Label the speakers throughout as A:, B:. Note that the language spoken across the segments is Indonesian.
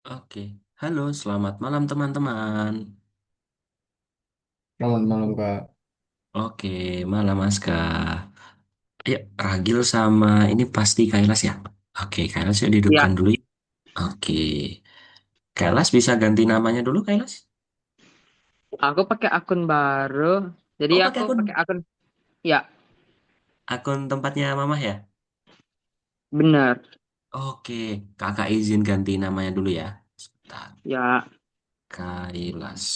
A: Oke, halo, selamat malam teman-teman.
B: Selamat malam Kak.
A: Oke, malam Aska. Ayo, Ragil sama ini pasti Kailas ya. Oke, Kailas yuk
C: Ya,
A: dihidupkan dulu. Oke, Kailas bisa ganti namanya dulu, Kailas.
C: aku pakai akun baru. Jadi
A: Oh, pakai
C: aku
A: akun
C: pakai akun, ya,
A: akun tempatnya Mamah ya.
C: benar.
A: Oke, kakak izin ganti namanya dulu ya. Sebentar,
C: Ya,
A: Kailas.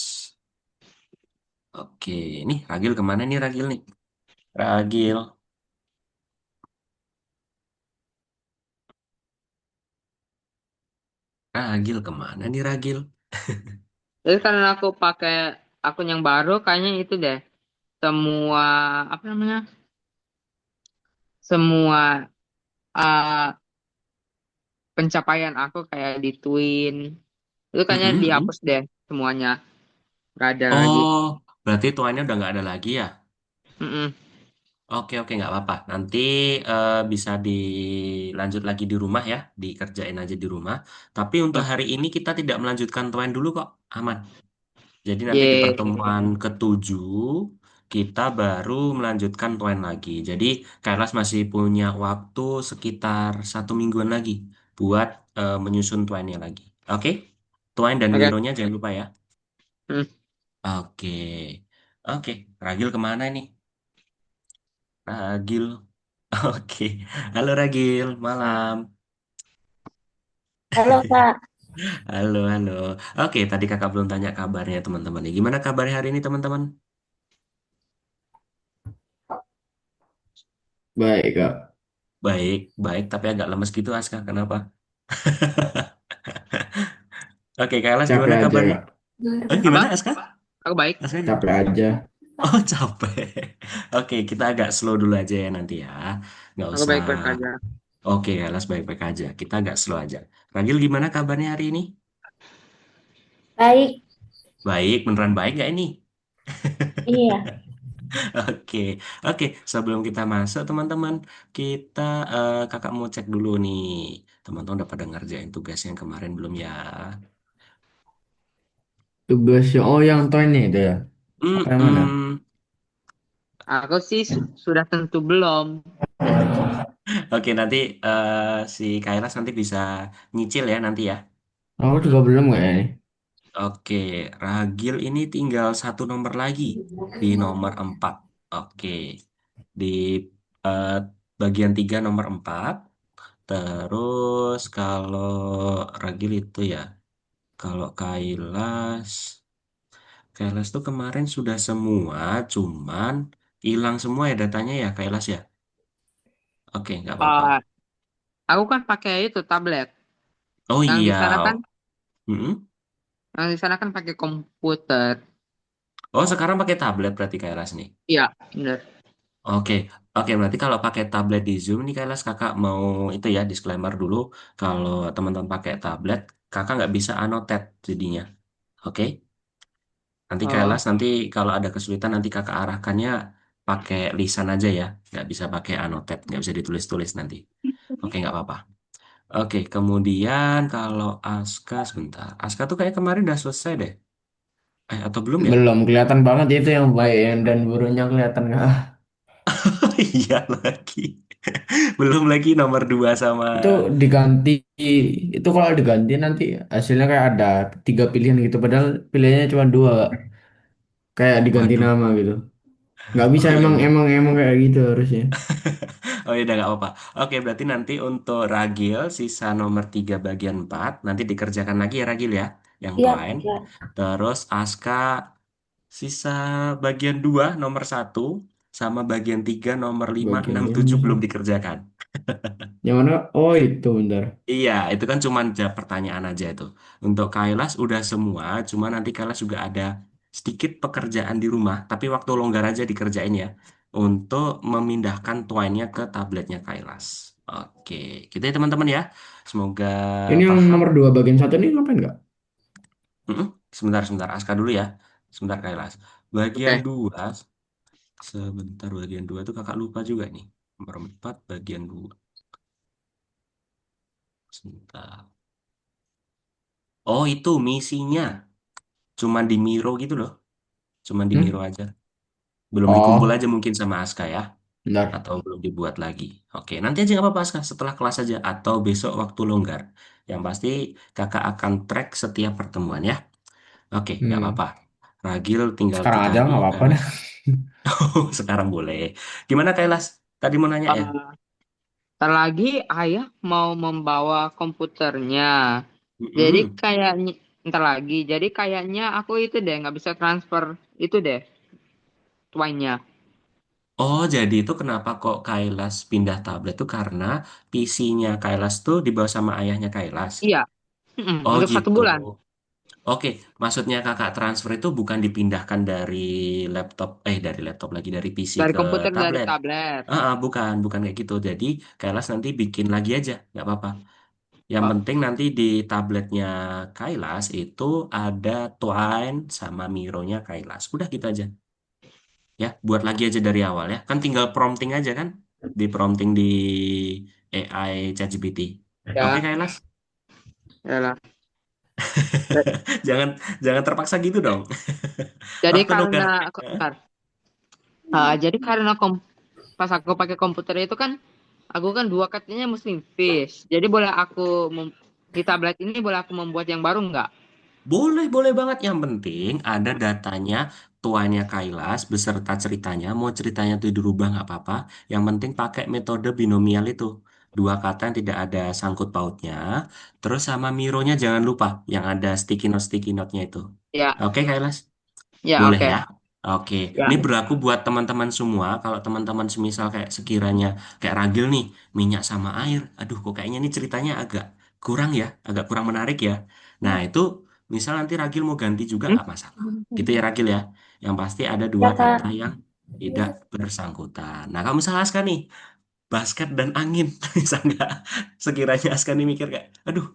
A: Oke, nih Ragil kemana nih Ragil nih? Ragil, Ragil kemana nih Ragil?
C: jadi karena aku pakai akun yang baru, kayaknya itu deh. Semua apa namanya? Semua uh, pencapaian aku kayak di Twin itu kayaknya
A: Mm-mm, mm.
C: dihapus deh semuanya. Gak ada lagi.
A: Oh, berarti tuannya udah nggak ada lagi ya?
C: Mm-mm.
A: Oke, oke, nggak apa-apa. Nanti bisa dilanjut lagi di rumah ya, dikerjain aja di rumah. Tapi untuk
C: Oke.
A: hari ini kita tidak melanjutkan tuan dulu kok, aman. Jadi nanti di
C: Ye.
A: pertemuan ketujuh kita baru melanjutkan tuan lagi. Jadi Kailas masih punya waktu sekitar 1 mingguan lagi buat menyusun tuannya lagi. Oke? Tuan dan
C: Oke.
A: Mironya jangan lupa ya.
C: Hmm.
A: Oke, oke. Ragil kemana nih? Ragil. Oke, halo Ragil, malam.
D: Halo Kak,
A: Halo, halo. Oke, tadi kakak belum tanya kabarnya teman-teman nih. Gimana kabarnya hari ini teman-teman?
B: Baik Kak.
A: Baik, baik, tapi agak lemes gitu Aska. Kenapa? Oke, Kak Elas
B: Capek
A: gimana
B: aja
A: kabarnya?
B: Kak.
C: Apa?
A: Gimana Aska?
C: Aku baik.
A: Aska?
B: Capek aja.
A: Oh, capek. Oke, kita agak slow dulu aja ya nanti ya. Nggak
C: Aku
A: usah.
C: baik-baik aja.
A: Oke, Kak Elas baik-baik aja. Kita agak slow aja. Ragil gimana kabarnya hari ini?
D: baik.
A: Baik, beneran baik nggak ini?
D: Iya,
A: Oke, oke. Sebelum kita masuk, teman-teman, kita kakak mau cek dulu nih. Teman-teman udah pada ngerjain tugas yang kemarin belum ya?
B: Tugasnya, oh yang ini itu ya. Apa yang mana?
A: Hmm,
C: Aku sih sudah tentu belum.
A: oke, nanti si Kailas nanti bisa nyicil ya nanti ya.
B: Aku juga
C: Hmm.
B: belum kayak ini.
A: Oke, Ragil ini tinggal satu nomor lagi di nomor 4. Oke, di eh, bagian 3 nomor 4. Terus kalau Ragil itu ya. Kalau Kailas tuh kemarin sudah semua, cuman hilang semua ya datanya ya Kailas ya. Oke, nggak apa-apa.
C: Ah, aku kan pakai itu tablet.
A: Oh
C: Yang di
A: iya,
C: sana kan,
A: mm-mm.
C: pakai komputer.
A: Oh sekarang pakai tablet berarti Kailas nih.
C: Iya, benar.
A: Oke, oke berarti kalau pakai tablet di Zoom nih Kailas kakak mau itu ya disclaimer dulu. Kalau teman-teman pakai tablet, kakak nggak bisa annotate jadinya. Oke, nanti
C: Oh,
A: Kailas nanti kalau ada kesulitan nanti kakak arahkannya pakai lisan aja ya, nggak bisa pakai annotate, nggak bisa ditulis-tulis nanti. Oke, nggak apa-apa. Oke, kemudian kalau Aska sebentar. Aska tuh kayak kemarin udah selesai deh. Atau belum ya?
B: Belum kelihatan banget itu yang baik dan buruknya kelihatan Kak.
A: Iya lagi. Belum lagi nomor 2 sama.
B: Itu diganti, itu kalau diganti nanti hasilnya kayak ada 3 pilihan gitu. Padahal pilihannya cuma dua Kak. Kayak diganti
A: Waduh.
B: nama gitu. Nggak bisa
A: Oh ya
B: emang
A: udah.
B: emang emang kayak gitu harusnya.
A: Oh ya udah nggak apa-apa. Oke, berarti nanti untuk Ragil sisa nomor 3 bagian 4 nanti dikerjakan lagi ya Ragil ya, yang
D: siap,
A: Twine.
D: siap.
A: Terus Aska sisa bagian 2 nomor 1 sama bagian 3 nomor 5
B: Bagian
A: 6
B: dua
A: 7
B: nomor
A: belum
B: satu.
A: dikerjakan.
B: Yang mana? Oh itu bentar.
A: Iya, itu kan cuma jawab pertanyaan aja itu. Untuk Kailas udah semua, cuma nanti Kailas juga ada sedikit pekerjaan di rumah, tapi waktu longgar aja dikerjain ya, untuk memindahkan tuannya ke tabletnya Kailas. Oke, gitu ya teman-teman ya. Semoga
B: Ini yang
A: paham.
B: nomor 2 bagian satu ini ngapain nggak?
A: Mm-mm. Sebentar, sebentar. Aska dulu ya. Sebentar Kailas. Bagian
C: oke.
A: 2, sebentar bagian 2 itu kakak lupa juga nih. Nomor 4 bagian 2. Sebentar. Oh, itu misinya. Cuman di Miro gitu loh. Cuman di Miro
B: Hmm?
A: aja. Belum dikumpul
B: Oh,
A: aja mungkin sama Aska ya.
B: benar.
A: Atau belum dibuat lagi. Oke, nanti aja nggak apa-apa Aska. Setelah kelas aja. Atau besok waktu longgar. Yang pasti kakak akan track setiap pertemuan ya. Oke, nggak
B: Hmm.
A: apa-apa. Ragil tinggal
B: Sekarang
A: kita
B: aja nggak apa-apa dah.
A: sekarang boleh. Gimana Kailas? Tadi mau nanya ya?
C: Ntar lagi ayah mau membawa komputernya. Jadi
A: Mm-mm.
C: kayaknya ntar lagi. Jadi kayaknya aku itu deh nggak bisa transfer itu deh tuanya.
A: Oh, jadi itu kenapa kok Kailas pindah tablet tuh karena PC-nya Kailas tuh dibawa sama ayahnya Kailas.
C: Iya,
A: Oh
C: untuk satu
A: gitu.
C: bulan
A: Oke, maksudnya kakak transfer itu bukan dipindahkan dari laptop lagi dari PC
C: dari
A: ke
C: komputer dari
A: tablet.
C: tablet.
A: Bukan kayak gitu. Jadi Kailas nanti bikin lagi aja, nggak apa-apa. Yang
C: Oh,
A: penting nanti di tabletnya Kailas itu ada Twine sama Miro-nya Kailas. Udah gitu aja. Ya, buat lagi aja dari awal ya. Kan tinggal prompting aja kan, di prompting di AI ChatGPT. Oke,
C: ya,
A: Kailas.
C: ya lah.
A: Jangan jangan terpaksa gitu dong.
C: Jadi
A: Waktu
C: karena
A: nuker.
C: bentar. Jadi karena pas aku pakai komputer itu kan aku kan dua katanya Muslim Fish. Jadi boleh di tablet ini boleh aku membuat yang baru nggak?
A: Boleh banget. Yang penting ada datanya tuanya Kailas beserta ceritanya. Mau ceritanya itu dirubah nggak apa-apa. Yang penting pakai metode binomial itu. Dua kata yang tidak ada sangkut pautnya. Terus sama Mironya jangan lupa yang ada sticky note-nya itu.
C: Ya,
A: Oke, Kailas?
C: ya
A: Boleh
C: oke.
A: ya? Oke.
C: Ya,
A: Ini berlaku buat teman-teman semua. Kalau teman-teman semisal kayak sekiranya kayak Ragil nih, minyak sama air. Aduh, kok kayaknya ini ceritanya agak kurang ya, agak kurang menarik ya. Nah, itu misal nanti Ragil mau ganti juga
C: Hmm?
A: nggak masalah. Gitu ya Ragil ya. Yang pasti ada
D: Ya,
A: dua
D: Kak.
A: kata yang tidak bersangkutan. Nah, kalau misalnya Aska nih, basket dan angin. Bisa nggak? Sekiranya Aska nih mikir kayak, aduh,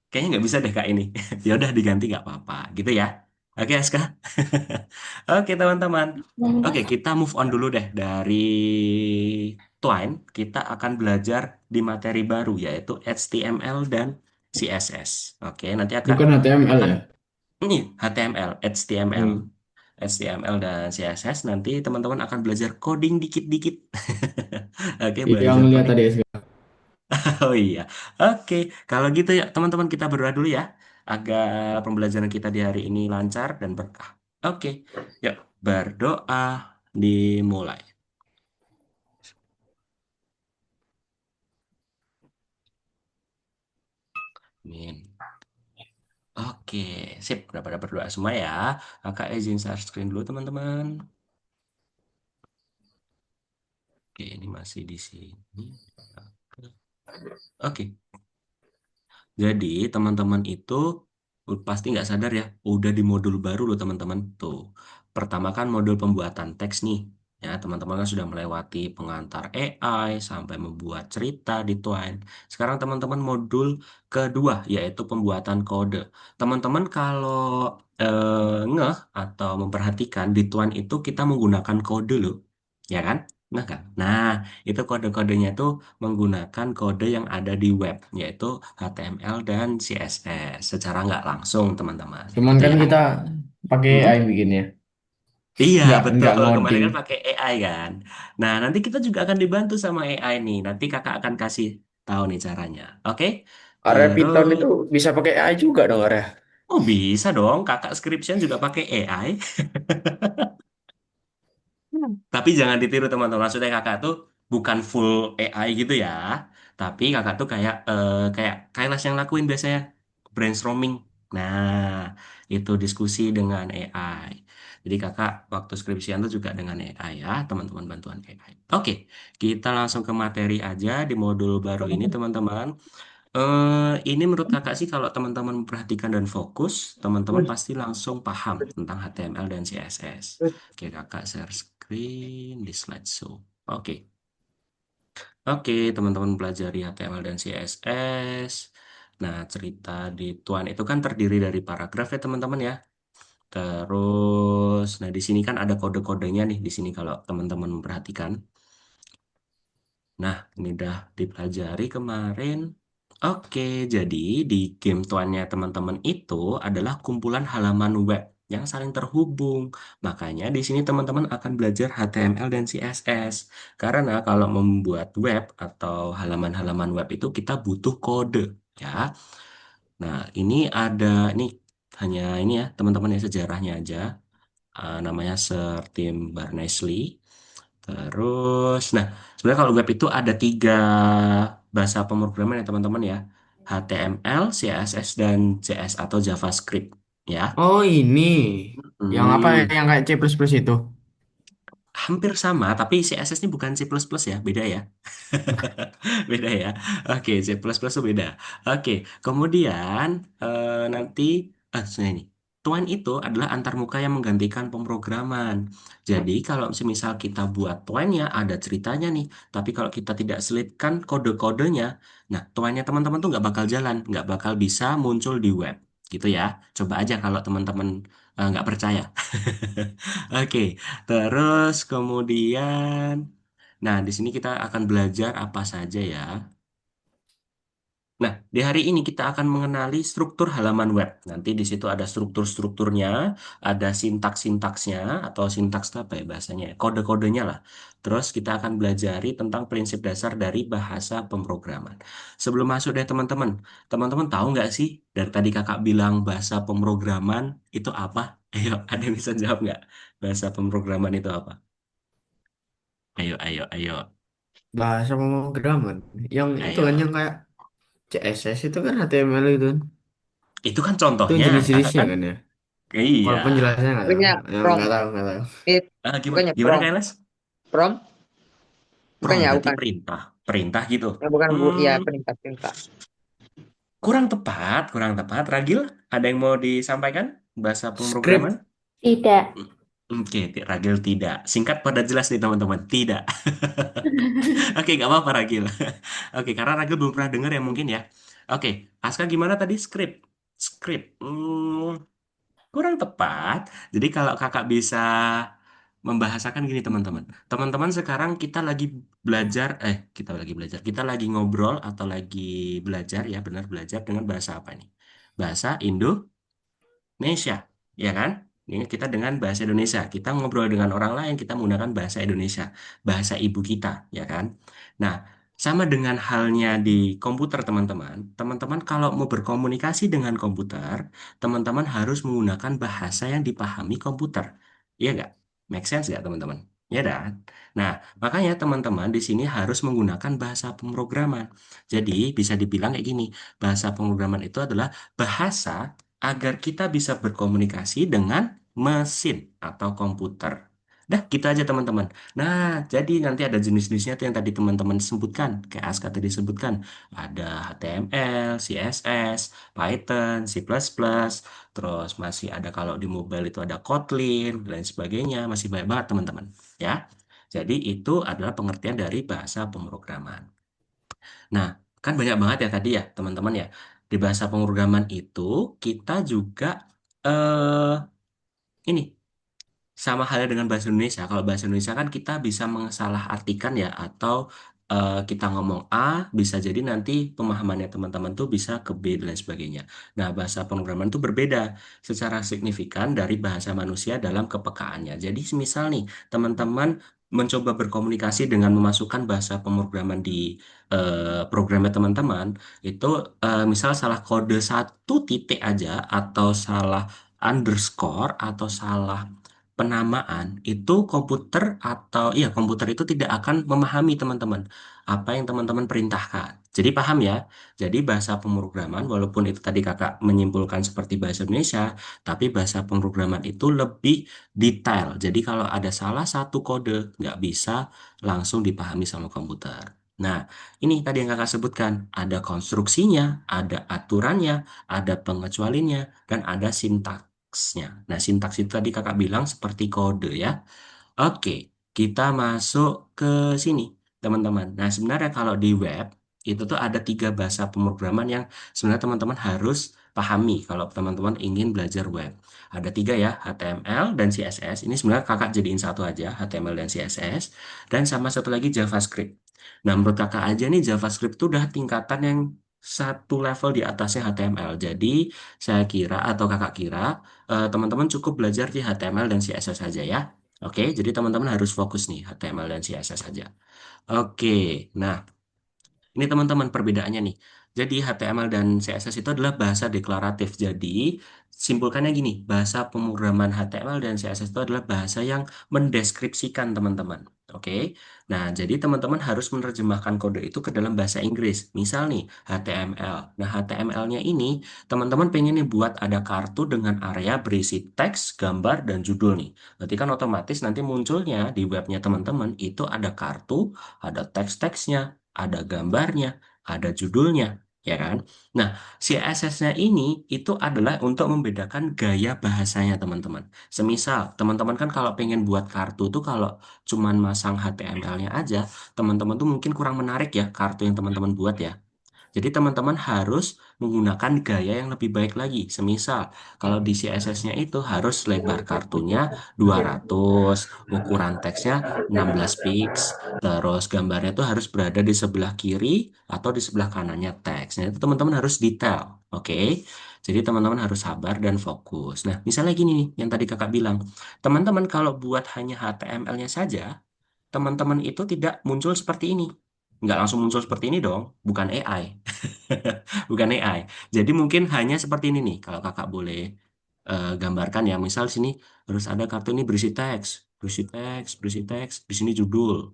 A: kayaknya nggak bisa deh kak ini. Ya udah diganti nggak apa-apa, gitu ya. Oke Aska. Oke teman-teman. Oke kita move on dulu deh dari Twine. Kita akan belajar di materi baru yaitu HTML dan CSS. Oke nanti
B: Bukan HTML
A: akan
B: ya?
A: ini HTML, HTML.
B: Hmm.
A: HTML dan CSS nanti teman-teman akan belajar coding dikit-dikit. Oke,
B: Yang
A: belajar
B: lihat
A: coding.
B: tadi ya.
A: Oh iya, oke. Kalau gitu ya teman-teman kita berdoa dulu ya, agar pembelajaran kita di hari ini lancar dan berkah. Oke, yuk berdoa dimulai. Amin. Oke, sip. Udah pada berdoa semua ya. Kakak izin share screen dulu teman-teman. Oke, ini masih di sini. Oke. Jadi teman-teman itu pasti nggak sadar ya, udah di modul baru loh teman-teman. Tuh, pertama kan modul pembuatan teks nih. Ya, teman-teman kan sudah melewati pengantar AI sampai membuat cerita di Twine. Sekarang teman-teman modul kedua yaitu pembuatan kode. Teman-teman kalau ngeh atau memperhatikan di Twine itu kita menggunakan kode loh. Ya kan? Nah kan? Nah, itu kode-kodenya tuh menggunakan kode yang ada di web, yaitu HTML dan CSS secara nggak langsung, teman-teman.
B: Cuman
A: Gitu
B: kan
A: ya.
B: kita pakai AI
A: Mm-mm.
B: bikinnya.
A: Iya,
B: Nggak
A: betul. Kemarin
B: ngoding.
A: kan pakai AI kan. Nah, nanti kita juga akan dibantu sama AI nih. Nanti kakak akan kasih tahu nih caranya. Oke?
B: Area Python
A: Terus,
B: itu bisa pakai AI juga dong area.
A: oh bisa dong. Kakak Scription juga pakai AI. Tapi jangan ditiru teman-teman. Maksudnya kakak tuh bukan full AI gitu ya. Tapi kakak tuh kayak Kailas yang lakuin biasanya brainstorming. Nah, itu diskusi dengan AI. Jadi kakak waktu skripsian tuh juga dengan AI ya, teman-teman bantuan AI. Oke, kita langsung ke materi aja di modul baru ini teman-teman. Ini menurut kakak sih kalau teman-teman memperhatikan dan fokus, teman-teman pasti langsung paham tentang HTML dan CSS. Oke, kakak share screen di slideshow. Oke, teman-teman pelajari HTML dan CSS. Nah, cerita di Tuan itu kan terdiri dari paragraf ya teman-teman ya. Terus, nah di sini kan ada kode-kodenya nih di sini kalau teman-teman memperhatikan. Nah, ini udah dipelajari kemarin. Oke, jadi di game tuannya teman-teman itu adalah kumpulan halaman web yang saling terhubung. Makanya di sini teman-teman akan belajar HTML dan CSS. Karena kalau membuat web atau halaman-halaman web itu kita butuh kode, ya. Nah, ini hanya ini ya teman-teman ya sejarahnya aja. Namanya Sir Tim Berners-Lee. Terus, nah sebenarnya kalau web itu ada tiga bahasa pemrograman ya teman-teman ya. HTML, CSS, dan JS atau JavaScript ya.
B: Oh ini, yang apa
A: Hmm,
B: yang kayak C++ itu?
A: hampir sama, tapi CSS ini bukan C++ ya, beda ya. Beda ya. Oke, C++ itu beda. Oke, kemudian nanti sebenarnya ini. Tuan itu adalah antarmuka yang menggantikan pemrograman. Jadi kalau semisal kita buat tuannya ada ceritanya nih, tapi kalau kita tidak selipkan kode-kodenya, nah tuannya teman-teman tuh nggak bakal jalan, nggak bakal bisa muncul di web, gitu ya. Coba aja kalau teman-teman nggak percaya. Oke, terus kemudian, nah di sini kita akan belajar apa saja ya. Nah, di hari ini kita akan mengenali struktur halaman web. Nanti di situ ada struktur-strukturnya, ada sintaks-sintaksnya, atau sintaks itu apa ya bahasanya, ya? Kode-kodenya lah. Terus kita akan belajari tentang prinsip dasar dari bahasa pemrograman. Sebelum masuk deh teman-teman, teman-teman tahu nggak sih dari tadi kakak bilang bahasa pemrograman itu apa? Ayo, ada yang bisa jawab nggak? Bahasa pemrograman itu apa? Ayo, ayo, ayo,
B: Bahasa pemrograman. Yang itu kan
A: ayo.
B: yang kayak CSS itu kan HTML itu kan.
A: Itu kan
B: Itu
A: contohnya, kakak
B: jenis-jenisnya
A: kan?
B: kan ya.
A: Iya.
B: Kalau penjelasannya nggak tahu.
C: Bukannya
B: Ya,
C: prompt.
B: nggak tahu.
A: Gimana,
C: Bukannya
A: gimana
C: prompt.
A: Kak Les?
C: Prompt?
A: Prompt
C: Bukannya,
A: berarti
C: bukan.
A: perintah, perintah gitu.
C: Ya, bukan, Bu.
A: Hmm,
C: Ya, perintah-perintah.
A: kurang tepat, kurang tepat. Ragil, ada yang mau disampaikan bahasa pemrograman?
B: Script.
D: Tidak.
A: Oke, Ragil tidak. Singkat pada jelas nih teman-teman, tidak. Oke, nggak apa-apa Ragil. Oke, karena Ragil belum pernah dengar ya mungkin ya. Oke, Aska gimana tadi script? Script, kurang tepat. Jadi kalau kakak bisa membahasakan gini teman-teman. Teman-teman sekarang kita lagi belajar, kita lagi ngobrol atau lagi belajar ya benar belajar dengan bahasa apa nih? Bahasa Indonesia, ya kan? Ini kita dengan bahasa Indonesia. Kita ngobrol dengan orang lain, kita menggunakan bahasa Indonesia, bahasa ibu kita, ya kan? Nah, sama dengan halnya di komputer, teman-teman. Teman-teman kalau mau berkomunikasi dengan komputer, teman-teman harus menggunakan bahasa yang dipahami komputer. Iya nggak? Make sense nggak, teman-teman? Ya kan? Nah, makanya teman-teman di sini harus menggunakan bahasa pemrograman. Jadi, bisa dibilang kayak gini, bahasa pemrograman itu adalah bahasa agar kita bisa berkomunikasi dengan mesin atau komputer. Dah, gitu aja teman-teman. Nah, jadi nanti ada jenis-jenisnya tuh yang tadi teman-teman sebutkan, kayak Aska tadi sebutkan. Ada HTML, CSS, Python, C++, terus masih ada kalau di mobile itu ada Kotlin, dan lain sebagainya. Masih banyak banget teman-teman. Ya, jadi itu adalah pengertian dari bahasa pemrograman. Nah, kan banyak banget ya tadi ya teman-teman ya. Di bahasa pemrograman itu kita juga eh ini sama halnya dengan bahasa Indonesia. Kalau bahasa Indonesia kan kita bisa mensalahartikan ya, atau kita ngomong A, bisa jadi nanti pemahamannya teman-teman tuh bisa ke B dan lain sebagainya. Nah, bahasa pemrograman itu berbeda secara signifikan dari bahasa manusia dalam kepekaannya. Jadi, misal nih, teman-teman mencoba berkomunikasi dengan memasukkan bahasa pemrograman di programnya teman-teman, itu misal salah kode satu titik aja, atau salah underscore, atau salah penamaan itu komputer itu tidak akan memahami teman-teman apa yang teman-teman perintahkan. Jadi paham ya. Jadi bahasa pemrograman walaupun itu tadi kakak menyimpulkan seperti bahasa Indonesia, tapi bahasa pemrograman itu lebih detail. Jadi kalau ada salah satu kode nggak bisa langsung dipahami sama komputer. Nah, ini tadi yang kakak sebutkan, ada konstruksinya, ada aturannya, ada pengecualiannya, dan ada sintaksnya. Nah, sintaks itu tadi kakak bilang seperti kode ya. Oke, kita masuk ke sini, teman-teman. Nah, sebenarnya kalau di web, itu tuh ada tiga bahasa pemrograman yang sebenarnya teman-teman harus pahami kalau teman-teman ingin belajar web. Ada tiga ya, HTML dan CSS. Ini sebenarnya kakak jadiin satu aja, HTML dan CSS. Dan sama satu lagi JavaScript. Nah, menurut kakak aja nih JavaScript itu udah tingkatan yang satu level di atasnya HTML. Jadi saya kira atau kakak kira teman-teman cukup belajar di HTML dan CSS saja ya. Oke, jadi teman-teman harus fokus nih HTML dan CSS saja. Oke, nah ini teman-teman perbedaannya nih. Jadi HTML dan CSS itu adalah bahasa deklaratif. Jadi simpulkannya gini, bahasa pemrograman HTML dan CSS itu adalah bahasa yang mendeskripsikan teman-teman. Oke. Nah, jadi teman-teman harus menerjemahkan kode itu ke dalam bahasa Inggris. Misal nih, HTML. Nah, HTML-nya ini teman-teman pengen nih buat ada kartu dengan area berisi teks, gambar, dan judul nih. Berarti kan otomatis nanti munculnya di webnya teman-teman itu ada kartu, ada teks-teksnya, ada gambarnya, ada judulnya, ya kan? Nah, CSS-nya ini itu adalah untuk membedakan gaya bahasanya teman-teman. Semisal, teman-teman kan kalau pengen buat kartu tuh kalau cuman masang HTML-nya aja, teman-teman tuh mungkin kurang menarik ya kartu yang teman-teman buat ya. Jadi teman-teman harus menggunakan gaya yang lebih baik lagi. Semisal, kalau di CSS-nya itu harus lebar kartunya 200, ukuran teksnya 16 pix, terus gambarnya itu harus berada di sebelah kiri atau di sebelah kanannya teks. Nah, itu teman-teman harus detail, oke? Jadi teman-teman harus sabar dan fokus. Nah, misalnya gini nih, yang tadi kakak bilang, teman-teman kalau buat hanya HTML-nya saja, teman-teman itu tidak muncul seperti ini. Nggak langsung muncul seperti ini dong, bukan AI. Bukan AI. Jadi mungkin hanya seperti ini nih, kalau kakak boleh gambarkan ya. Misal sini harus ada kartu ini berisi teks, berisi teks, berisi teks, di sini judul.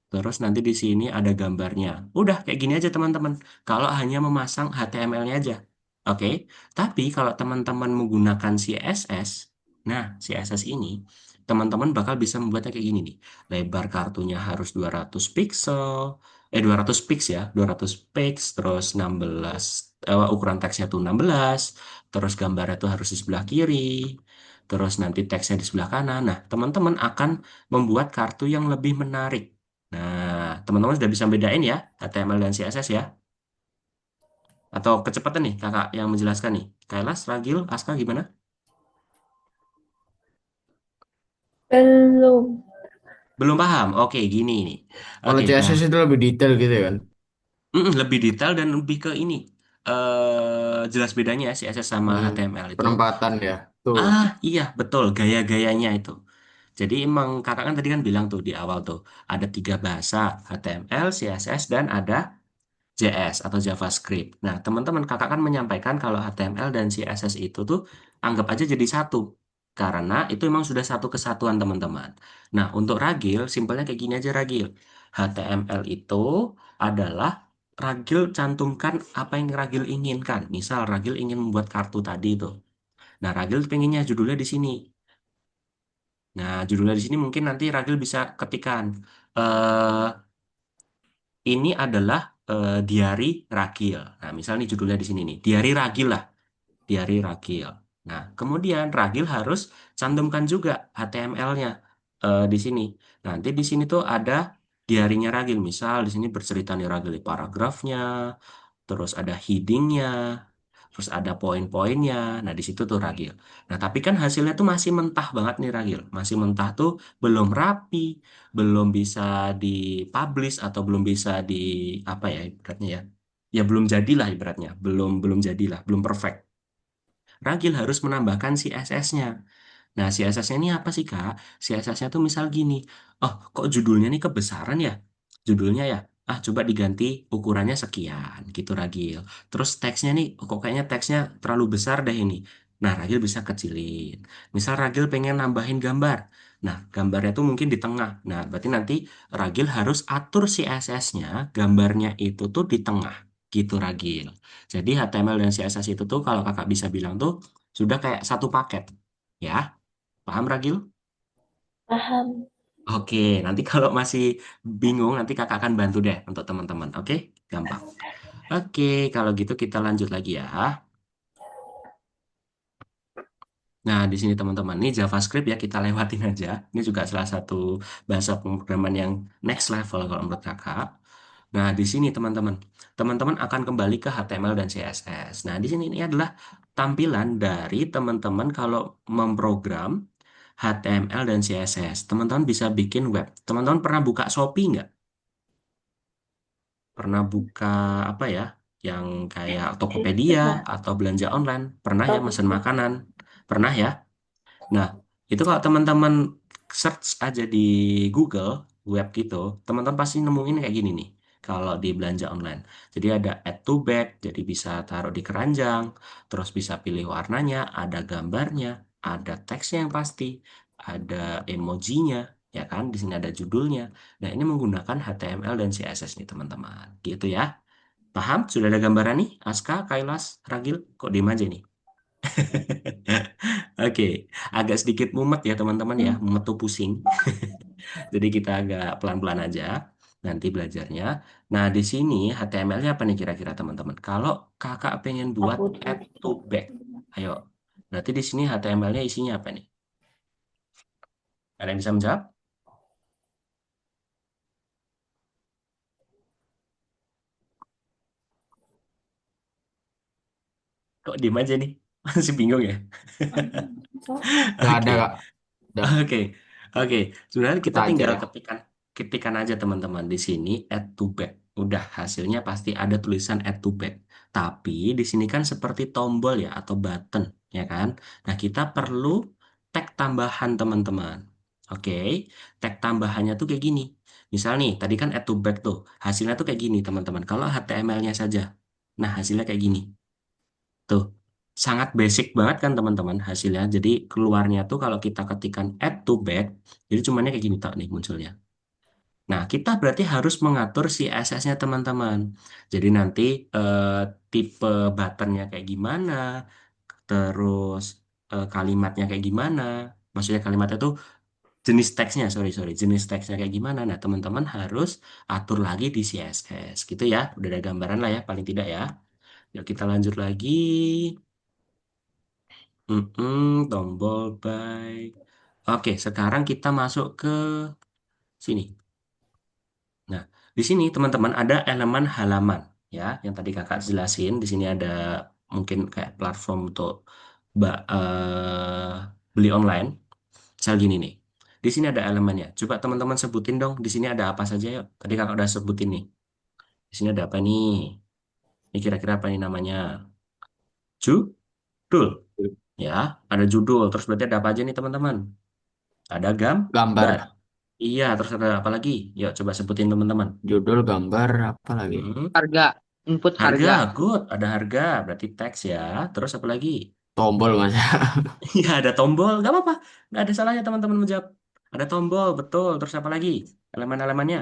A: Terus nanti di sini ada gambarnya. Udah kayak gini aja teman-teman. Kalau hanya memasang HTML-nya aja. Oke. Tapi kalau teman-teman menggunakan CSS, nah CSS ini teman-teman bakal bisa membuatnya kayak gini nih. Lebar kartunya harus 200 pixel, 200 pix ya, 200 pix, terus 16, ukuran teksnya tuh 16, terus gambarnya tuh harus di sebelah kiri, terus nanti teksnya di sebelah kanan. Nah, teman-teman akan membuat kartu yang lebih menarik. Nah, teman-teman sudah bisa bedain ya HTML dan CSS ya? Atau kecepatan nih kakak yang menjelaskan nih. Kailas, Ragil, Aska gimana?
D: Belum.
A: Belum paham? Oke, gini nih.
B: Kalau
A: Oke, nah,
B: CSS itu lebih detail gitu ya kan.
A: lebih detail dan lebih ke ini. Jelas bedanya ya CSS sama
B: Hmm,
A: HTML itu.
B: penempatan ya. Tuh.
A: Ah, iya, betul. Gaya-gayanya itu. Jadi emang kakak kan tadi kan bilang tuh di awal tuh. Ada tiga bahasa. HTML, CSS, dan ada JS atau JavaScript. Nah, teman-teman, kakak kan menyampaikan kalau HTML dan CSS itu tuh anggap aja jadi satu. Karena itu memang sudah satu kesatuan, teman-teman. Nah, untuk Ragil, simpelnya kayak gini aja, Ragil. HTML itu adalah Ragil cantumkan apa yang Ragil inginkan. Misal, Ragil ingin membuat kartu tadi itu. Nah, Ragil pengennya judulnya di sini. Nah, judulnya di sini mungkin nanti Ragil bisa ketikan. eh ini adalah diari Ragil. Nah, misalnya nih judulnya di sini nih, diari Ragil lah, diari Ragil. Nah, kemudian Ragil harus cantumkan juga HTML-nya di sini. Nanti di sini tuh ada diarinya Ragil. Misal di sini bercerita nih Ragil di paragrafnya, terus ada headingnya, terus ada poin-poinnya. Nah, di situ tuh Ragil. Nah, tapi kan hasilnya tuh masih mentah banget nih Ragil. Masih mentah tuh belum rapi, belum bisa dipublish atau belum bisa di apa ya ibaratnya ya. Ya belum jadilah ibaratnya, belum belum jadilah, belum perfect. Ragil harus menambahkan CSS-nya. Nah, CSS-nya ini apa sih, Kak? CSS-nya tuh misal gini. Oh, kok judulnya ini kebesaran ya? Judulnya ya? Ah, coba diganti ukurannya sekian, gitu Ragil. Terus teksnya nih, kok kayaknya teksnya terlalu besar deh ini. Nah, Ragil bisa kecilin. Misal Ragil pengen nambahin gambar. Nah, gambarnya tuh mungkin di tengah. Nah, berarti nanti Ragil harus atur CSS-nya, gambarnya itu tuh di tengah. Gitu Ragil. Jadi HTML dan CSS itu tuh kalau kakak bisa bilang tuh sudah kayak satu paket. Ya, paham Ragil?
D: Paham.
A: Oke, nanti kalau masih bingung, nanti kakak akan bantu deh untuk teman-teman. Oke, gampang. Oke, kalau gitu kita lanjut lagi ya. Nah, di sini teman-teman, ini JavaScript ya kita lewatin aja. Ini juga salah satu bahasa pemrograman yang next level kalau menurut kakak. Nah, di sini teman-teman, teman-teman akan kembali ke HTML dan CSS. Nah, di sini ini adalah tampilan dari teman-teman kalau memprogram HTML dan CSS. Teman-teman bisa bikin web. Teman-teman pernah buka Shopee nggak? Pernah buka apa ya? yang kayak
D: Itu
A: Tokopedia
D: Kak.
A: atau belanja online. Pernah ya
D: Top.
A: mesen makanan? Pernah ya? Nah, itu kalau teman-teman search aja di Google web gitu, teman-teman pasti nemuin kayak gini nih. Kalau di belanja online. Jadi ada add to bag, jadi bisa taruh di keranjang, terus bisa pilih warnanya, ada gambarnya, ada teksnya yang pasti, ada emojinya, ya kan? Di sini ada judulnya. Nah, ini menggunakan HTML dan CSS nih, teman-teman. Gitu ya. Paham? Sudah ada gambaran nih? Aska, Kailas, Ragil, kok diem aja nih? Oke, agak sedikit mumet ya teman-teman ya,
D: Hmm.
A: mumet tuh pusing. Jadi kita agak pelan-pelan aja nanti belajarnya. Nah, di sini HTML-nya apa nih kira-kira teman-teman? Kalau kakak pengen buat
D: Aku
A: add to
D: tutup.
A: back, ayo. Berarti di sini HTML-nya isinya apa nih? Ada yang bisa menjawab? Kok diem aja nih? Masih bingung ya?
D: So,
B: Nggak ada
A: Oke.
B: Kak. Udah,
A: Oke, oke. Sebenarnya
B: kita
A: kita
B: aja
A: tinggal
B: ya.
A: ketikan aja teman-teman di sini add to back. Udah hasilnya pasti ada tulisan add to back. Tapi di sini kan seperti tombol ya atau button, ya kan? Nah, kita perlu tag tambahan teman-teman. Oke, tag tambahannya tuh kayak gini. Misal nih, tadi kan add to back tuh. Hasilnya tuh kayak gini teman-teman. Kalau HTML-nya saja. Nah, hasilnya kayak gini. Tuh, sangat basic banget kan teman-teman hasilnya. Jadi keluarnya tuh kalau kita ketikkan add to bag, jadi cumannya kayak gini tak nih munculnya. Nah, kita berarti harus mengatur CSS-nya teman-teman. Jadi nanti eh, tipe buttonnya kayak gimana, terus kalimatnya kayak gimana. Maksudnya kalimatnya tuh jenis teksnya, sorry sorry, jenis teksnya kayak gimana. Nah, teman-teman harus atur lagi di CSS, gitu ya. Udah ada gambaran lah ya, paling tidak ya. Yuk kita lanjut lagi. Tombol buy. Oke, sekarang kita masuk ke sini. Nah, di sini teman-teman ada elemen halaman ya, yang tadi kakak jelasin. Di sini ada mungkin kayak platform untuk beli online. Misal gini nih. Di sini ada elemennya. Coba teman-teman sebutin dong. Di sini ada apa saja yuk. Tadi kakak udah sebutin nih. Di sini ada apa nih? Ini kira-kira apa nih namanya? Judul. Ya, ada judul. Terus berarti ada apa aja nih teman-teman? Ada gambar.
B: Gambar,
A: Iya, terus ada apa lagi? Yuk, coba sebutin teman-teman.
B: judul, gambar, apa lagi?
A: Hmm.
C: Harga, input
A: Harga,
C: harga.
A: good. Ada harga, berarti teks ya. Terus apa lagi?
B: Tombol Mas.
A: Iya, ada tombol. Gak apa-apa. Nggak ada salahnya teman-teman menjawab. Ada tombol, betul. Terus apa lagi? Elemen-elemennya.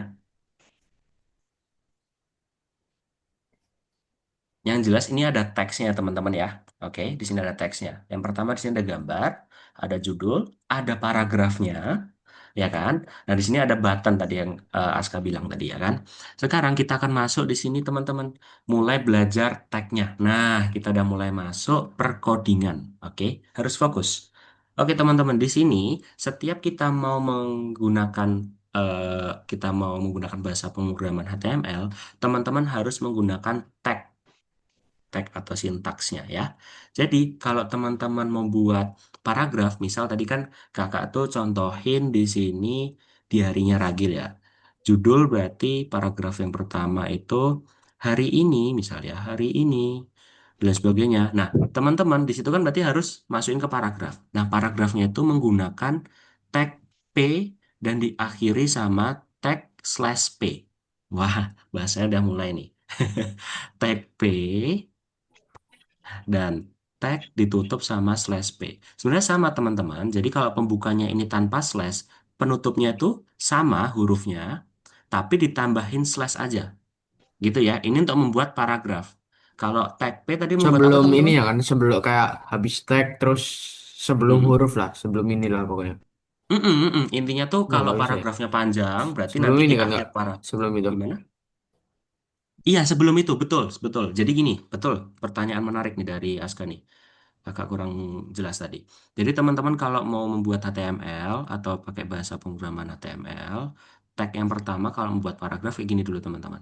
A: Yang jelas ini ada teksnya teman-teman ya. Oke, di sini ada teksnya. Yang pertama di sini ada gambar, ada judul, ada paragrafnya, ya kan? Nah, di sini ada button tadi yang Aska bilang tadi ya kan. Sekarang kita akan masuk di sini teman-teman, mulai belajar tagnya. Nah, kita udah mulai masuk perkodingan. Oke, harus fokus. Oke, teman-teman, di sini setiap kita mau menggunakan kita mau menggunakan bahasa pemrograman HTML, teman-teman harus menggunakan tag atau sintaksnya ya. Jadi kalau teman-teman membuat paragraf, misal tadi kan kakak tuh contohin di sini di harinya Ragil ya. Judul berarti paragraf yang pertama itu hari ini, misalnya hari ini dan sebagainya. Nah, teman-teman di situ kan berarti harus masukin ke paragraf. Nah, paragrafnya itu menggunakan tag P dan diakhiri sama tag slash P. Wah, bahasanya udah mulai nih. Tag P dan tag ditutup sama slash P. Sebenarnya sama teman-teman. Jadi kalau pembukanya ini tanpa slash, penutupnya itu sama hurufnya, tapi ditambahin slash aja. Gitu ya. Ini untuk membuat paragraf. Kalau tag P tadi membuat apa
B: Sebelum ini
A: teman-teman?
B: ya kan, sebelum kayak habis tag terus sebelum
A: Mm-mm.
B: huruf lah, sebelum inilah pokoknya.
A: Mm-mm, mm-mm. Intinya tuh
B: Nggak,
A: kalau
B: nggak bisa ya.
A: paragrafnya panjang, berarti
B: Sebelum
A: nanti
B: ini
A: di
B: kan
A: akhir
B: nggak, sebelum itu.
A: gimana? Iya, sebelum itu, betul, betul. Jadi gini, betul. Pertanyaan menarik nih dari Aska nih. Kakak kurang jelas tadi. Jadi teman-teman kalau mau membuat HTML atau pakai bahasa pemrograman HTML, tag yang pertama kalau membuat paragraf kayak gini dulu teman-teman.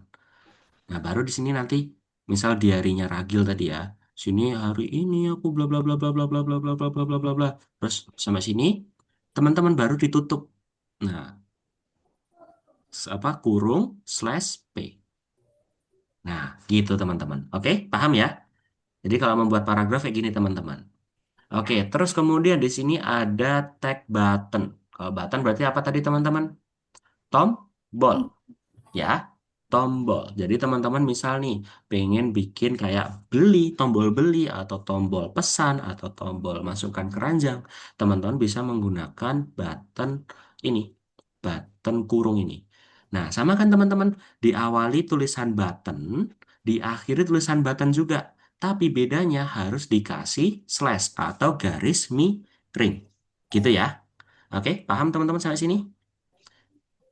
A: Nah, baru di sini nanti misal diarinya Ragil tadi ya. Sini hari ini aku bla bla bla bla bla bla bla bla bla bla bla bla bla. Terus sampai sini teman-teman baru ditutup. Nah, apa kurung slash P. Nah, Gitu teman-teman. Oke, paham ya? Jadi kalau membuat paragraf kayak gini teman-teman. Oke, terus kemudian di sini ada tag button. Kalau button berarti apa tadi teman-teman? Tombol. Ya, tombol. Jadi teman-teman misal nih pengen bikin kayak beli, tombol beli atau tombol pesan atau tombol masukkan keranjang, teman-teman bisa menggunakan button ini, button kurung ini. Nah, sama kan teman-teman, diawali tulisan button, diakhiri tulisan button juga. Tapi bedanya harus dikasih slash atau garis miring. Gitu ya. Oke, paham teman-teman sampai sini?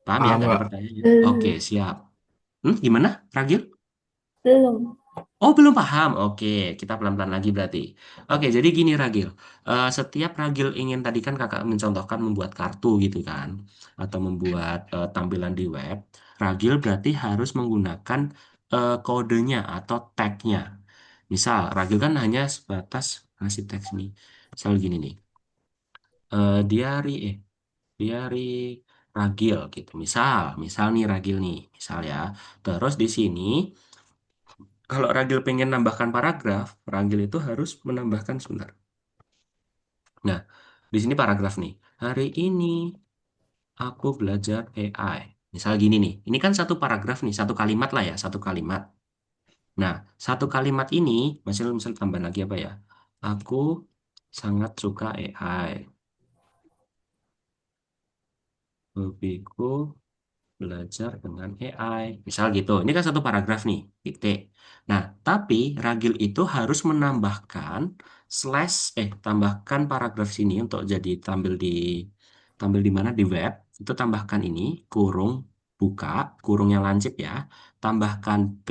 A: Paham ya?
B: Paham
A: Gak ada
B: nggak?
A: pertanyaan? Oke,
D: Belum.
A: siap. Gimana, Ragil?
D: Belum.
A: Oh, belum paham. Oke, kita pelan-pelan lagi berarti. Oke, jadi gini Ragil. Setiap Ragil ingin tadi kan kakak mencontohkan membuat kartu gitu kan, atau membuat tampilan di web. Ragil berarti harus menggunakan kodenya atau tagnya. Misal, Ragil kan hanya sebatas ngasih teks nih. Misal gini nih. Diari Ragil gitu. Misal nih Ragil nih, misal ya. Terus di sini kalau Ragil pengen nambahkan paragraf, Ragil itu harus menambahkan sebentar. Nah, di sini paragraf nih. Hari ini aku belajar AI. Misal gini nih. Ini kan satu paragraf nih, satu kalimat lah ya, satu kalimat. Nah, satu kalimat ini, misal tambah lagi apa ya? Aku sangat suka AI. Hobiku belajar dengan AI. Misal gitu. Ini kan satu paragraf nih, titik. Nah, tapi Ragil itu harus menambahkan slash, tambahkan paragraf sini untuk jadi tampil di mana di web. Itu tambahkan ini kurung buka, kurung yang lancip ya. Tambahkan P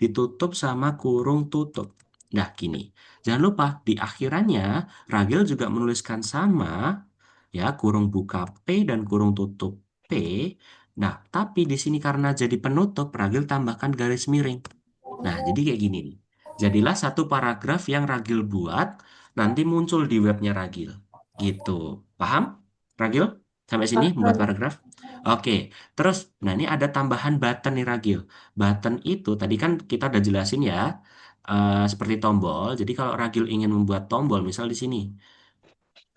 A: ditutup sama kurung tutup. Nah, gini. Jangan lupa di akhirannya Ragil juga menuliskan sama ya, kurung buka P dan kurung tutup P. Nah, tapi di sini karena jadi penutup, Ragil tambahkan garis miring. Nah, jadi kayak gini nih. Jadilah satu paragraf yang Ragil buat, nanti muncul di webnya Ragil. Gitu. Paham, Ragil? Sampai sini membuat
D: Paham.
A: paragraf? Oke. Terus, nah ini ada tambahan button nih Ragil. Button itu, tadi kan kita udah jelasin ya, seperti tombol. Jadi kalau Ragil ingin membuat tombol, misal di sini,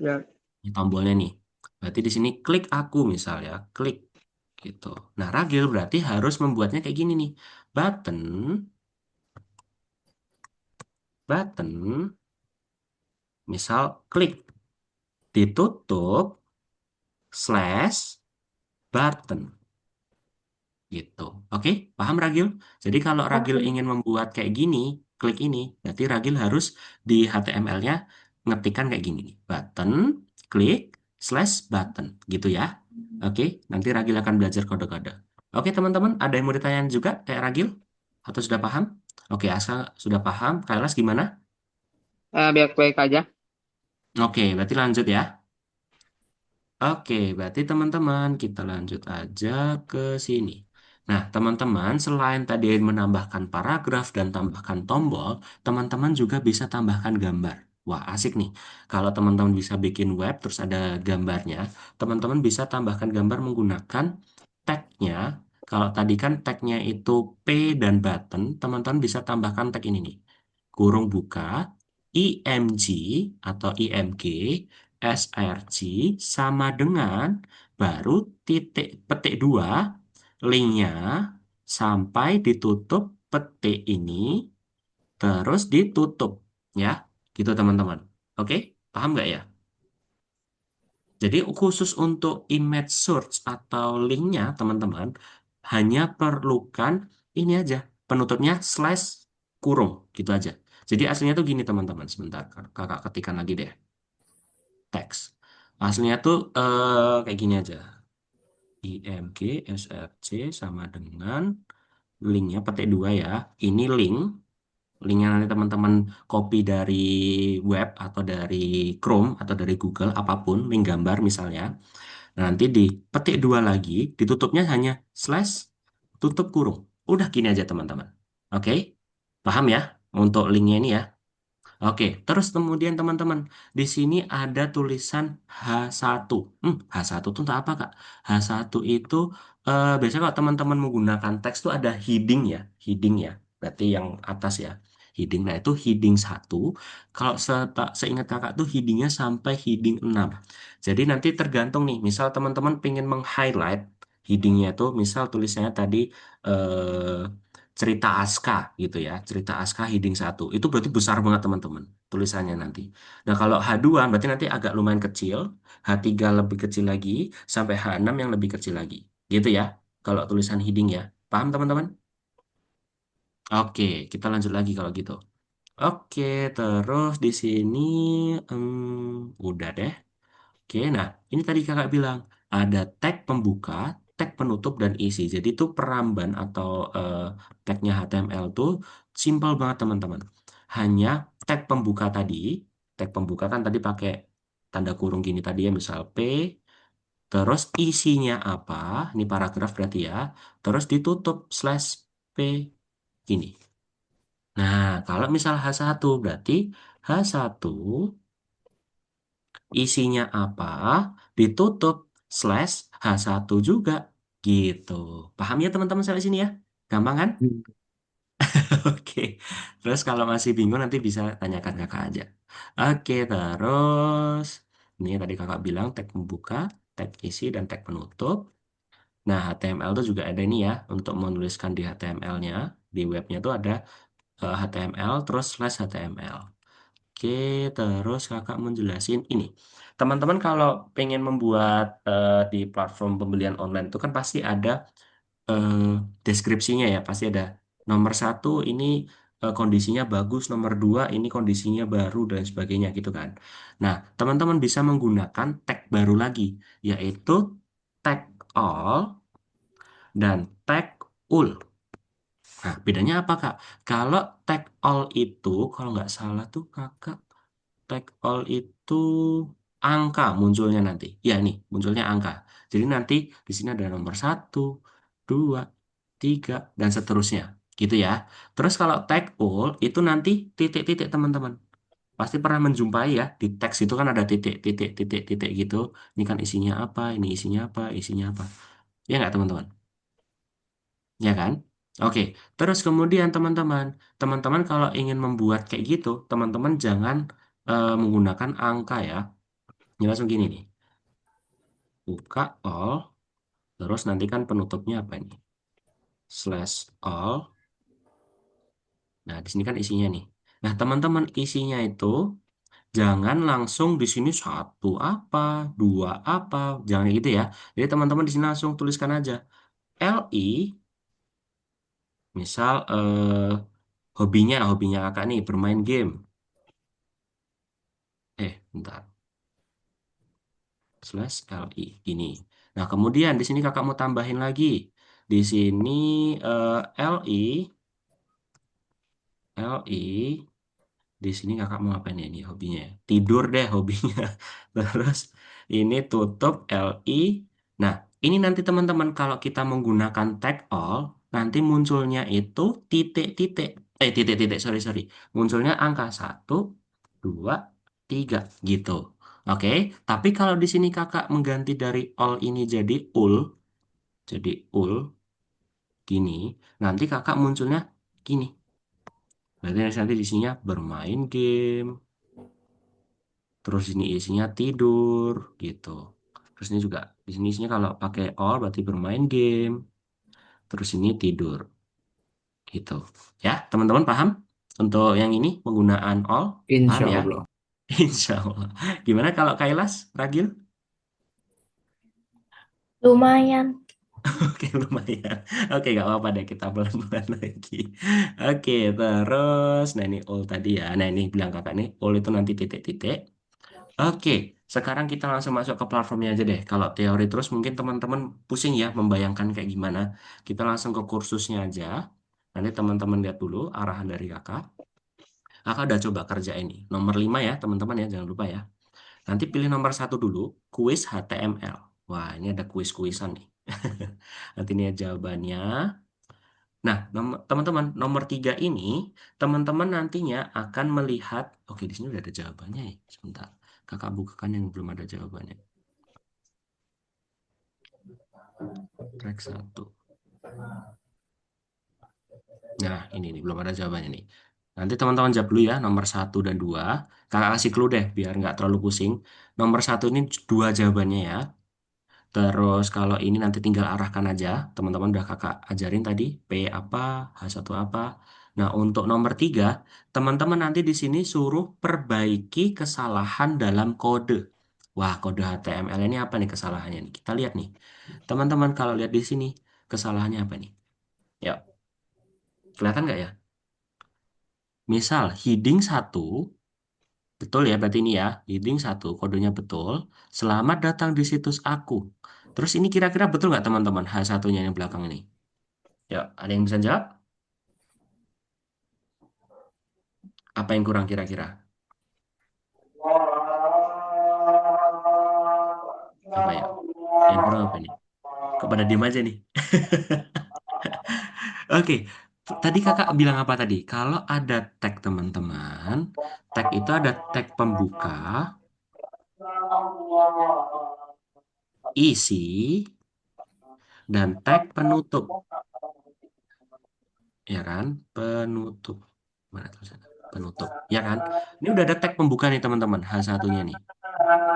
C: Ya.
A: ini tombolnya nih. Berarti di sini klik aku misal ya, klik gitu. Nah, Ragil berarti harus membuatnya kayak gini nih. Button, button, misal klik, ditutup, slash, button. Gitu. Oke, paham Ragil? Jadi kalau Ragil
D: Paham.
A: ingin membuat kayak gini, klik ini, berarti Ragil harus di HTML-nya ngetikkan kayak gini nih. Button, klik, slash, button. Gitu ya. Oke, nanti Ragil akan belajar kode-kode. Oke teman-teman, ada yang mau ditanyain juga kayak Ragil? Atau sudah paham? Oke, asal sudah paham, Kailas gimana?
C: Biar baik aja.
A: Oke, berarti lanjut ya. Oke, berarti teman-teman kita lanjut aja ke sini. Nah, teman-teman, selain tadi menambahkan paragraf dan tambahkan tombol, teman-teman juga bisa tambahkan gambar. Wah, asik nih. Kalau teman-teman bisa bikin web terus ada gambarnya, teman-teman bisa tambahkan gambar menggunakan tagnya. Kalau tadi kan tagnya itu P dan button, teman-teman bisa tambahkan tag ini nih. Kurung buka, IMG atau IMG SRC sama dengan baru titik petik dua linknya sampai ditutup petik ini terus ditutup ya gitu teman-teman. Oke, paham nggak ya? Jadi khusus untuk image search atau linknya teman-teman hanya perlukan ini aja penutupnya slash kurung gitu aja. Jadi aslinya tuh gini teman-teman, sebentar kakak ketikkan lagi deh teks. Aslinya tuh kayak gini aja. IMG SRC sama dengan linknya petik dua ya. Ini linknya nanti teman-teman copy dari web atau dari Chrome atau dari Google apapun, link gambar misalnya. Nah, nanti di petik dua lagi, ditutupnya hanya slash tutup kurung. Udah gini aja teman-teman. Oke, paham ya untuk linknya ini ya? Oke, terus kemudian teman-teman, di sini ada tulisan H1. H1 itu untuk apa, Kak? H1 itu biasanya kalau teman-teman menggunakan teks itu ada heading ya, heading ya. berarti yang atas ya. Heading. Nah, itu heading 1. Kalau seingat kakak tuh headingnya sampai heading 6. Jadi nanti tergantung nih, misal teman-teman pengen meng-highlight headingnya tuh, misal tulisannya tadi eh, cerita Aska gitu ya, cerita Aska heading 1. Itu berarti besar banget teman-teman tulisannya nanti. Nah, kalau H2 berarti nanti agak lumayan kecil, H3 lebih kecil lagi, sampai H6 yang lebih kecil lagi. Gitu ya, kalau tulisan heading ya. Paham teman-teman? Oke, kita lanjut lagi kalau gitu. Oke, terus di sini udah deh. Oke, nah ini tadi kakak bilang ada tag pembuka, tag penutup, dan isi. Jadi itu peramban atau tagnya HTML tuh simpel banget teman-teman. Hanya tag pembuka tadi, tag pembuka kan tadi pakai tanda kurung gini tadi ya, misal P, terus isinya apa, ini paragraf berarti ya, terus ditutup slash P gini. Nah, kalau misal H1 berarti H1 isinya apa, ditutup slash H1 juga gitu. Paham ya teman-teman sampai sini ya? Gampang kan?
B: Hmm.
A: Oke. Terus kalau masih bingung nanti bisa tanyakan kakak aja. Oke, terus ini tadi kakak bilang tag pembuka, tag isi, dan tag penutup. Nah, HTML itu juga ada ini ya, untuk menuliskan di HTML-nya, di webnya tuh ada HTML terus slash HTML. Oke, terus kakak menjelasin ini. Teman-teman kalau pengen membuat di platform pembelian online itu kan pasti ada eh, deskripsinya ya, pasti ada nomor satu ini kondisinya bagus, nomor dua ini kondisinya baru dan sebagainya gitu kan. Nah, teman-teman bisa menggunakan tag baru lagi, yaitu tag all dan tag all. Nah, bedanya apa Kak? Kalau tag all itu, kalau nggak salah tuh kakak, tag all itu angka munculnya nanti. Ya, nih munculnya angka. Jadi nanti di sini ada nomor satu, dua, tiga, dan seterusnya. Gitu ya. Terus kalau tag all itu nanti titik-titik teman-teman. Pasti pernah menjumpai ya, di teks itu kan ada titik, titik, titik, titik gitu. Ini kan isinya apa, ini isinya apa, isinya apa. Ya nggak teman-teman? Ya kan? Oke, terus kemudian teman-teman kalau ingin membuat kayak gitu, teman-teman jangan menggunakan angka ya. Ini langsung gini nih, buka all, terus nanti kan penutupnya apa ini? Slash all. Nah, di sini kan isinya nih. Nah, teman-teman isinya itu jangan langsung di sini satu apa, dua apa, jangan kayak gitu ya. Jadi teman-teman di sini langsung tuliskan aja LI, misal hobinya kakak nih bermain game. Bentar. Slash LI gini. Nah, kemudian di sini kakak mau tambahin lagi. Di sini LI LI di sini kakak mau ngapain ya ini hobinya? Ya? Tidur deh hobinya. Terus ini tutup LI. Nah, ini nanti teman-teman kalau kita menggunakan tag all, nanti munculnya itu titik-titik. Titik-titik, sorry, sorry. Munculnya angka satu, 2, 3 gitu. Oke, tapi kalau di sini kakak mengganti dari all ini jadi ul, gini, nanti kakak munculnya gini. Berarti nanti di sininya bermain game, terus ini isinya tidur gitu. Terus ini juga di sini isinya kalau pakai all berarti bermain game, terus ini tidur gitu. Ya, teman-teman paham? Untuk yang ini penggunaan all, paham
B: Insya
A: ya?
B: Allah.
A: Insya Allah. Gimana kalau Kailas, Ragil?
D: Lumayan.
A: Oke, lumayan. Oke, nggak apa-apa deh, kita pelan-pelan lagi. Oke, terus, nah ini all tadi ya. Nah ini bilang kakak nih, all itu nanti titik-titik. Oke, sekarang kita langsung masuk ke platformnya aja deh. Kalau teori terus mungkin teman-teman pusing ya membayangkan kayak gimana. Kita langsung ke kursusnya aja. Nanti teman-teman lihat dulu arahan dari kakak. Kakak udah coba kerja ini. Nomor 5 ya teman-teman ya, jangan lupa ya. Nanti pilih nomor satu dulu, kuis HTML. Wah, ini ada kuis-kuisan nih. Nanti ini ya jawabannya. Nah, teman-teman, nomor 3 ini, teman-teman nantinya akan melihat, oke di sini udah ada jawabannya ya. Sebentar, kakak bukakan yang belum ada jawabannya. Track 1. Nah, ini nih, belum ada jawabannya nih. Nanti teman-teman jawab dulu ya, nomor satu dan dua. Kakak kasih clue deh, biar nggak terlalu pusing. Nomor satu ini dua jawabannya ya. Terus kalau ini nanti tinggal arahkan aja. Teman-teman udah kakak ajarin tadi, P apa, H1 apa. Nah, untuk nomor tiga, teman-teman nanti di sini suruh perbaiki kesalahan dalam kode. Wah, kode HTML ini apa nih kesalahannya nih? Kita lihat nih. Teman-teman kalau lihat di sini, kesalahannya apa nih? Yuk, kelihatan nggak ya? Misal heading satu, betul ya berarti ini ya, heading satu kodenya betul. Selamat datang di situs aku. Terus ini kira-kira betul nggak teman-teman h satunya yang belakang ini? Ya, ada yang bisa jawab? Apa yang kurang kira-kira? Apa ya? Yang kurang apa nih? Kepada diem aja nih. Oke, tadi kakak bilang apa tadi? Kalau ada tag teman-teman, tag itu ada tag pembuka, isi, dan tag penutup. Ya kan? Penutup. Mana tulisannya? Penutup. Ya kan? Ini udah ada tag pembuka nih teman-teman, h satunya nih.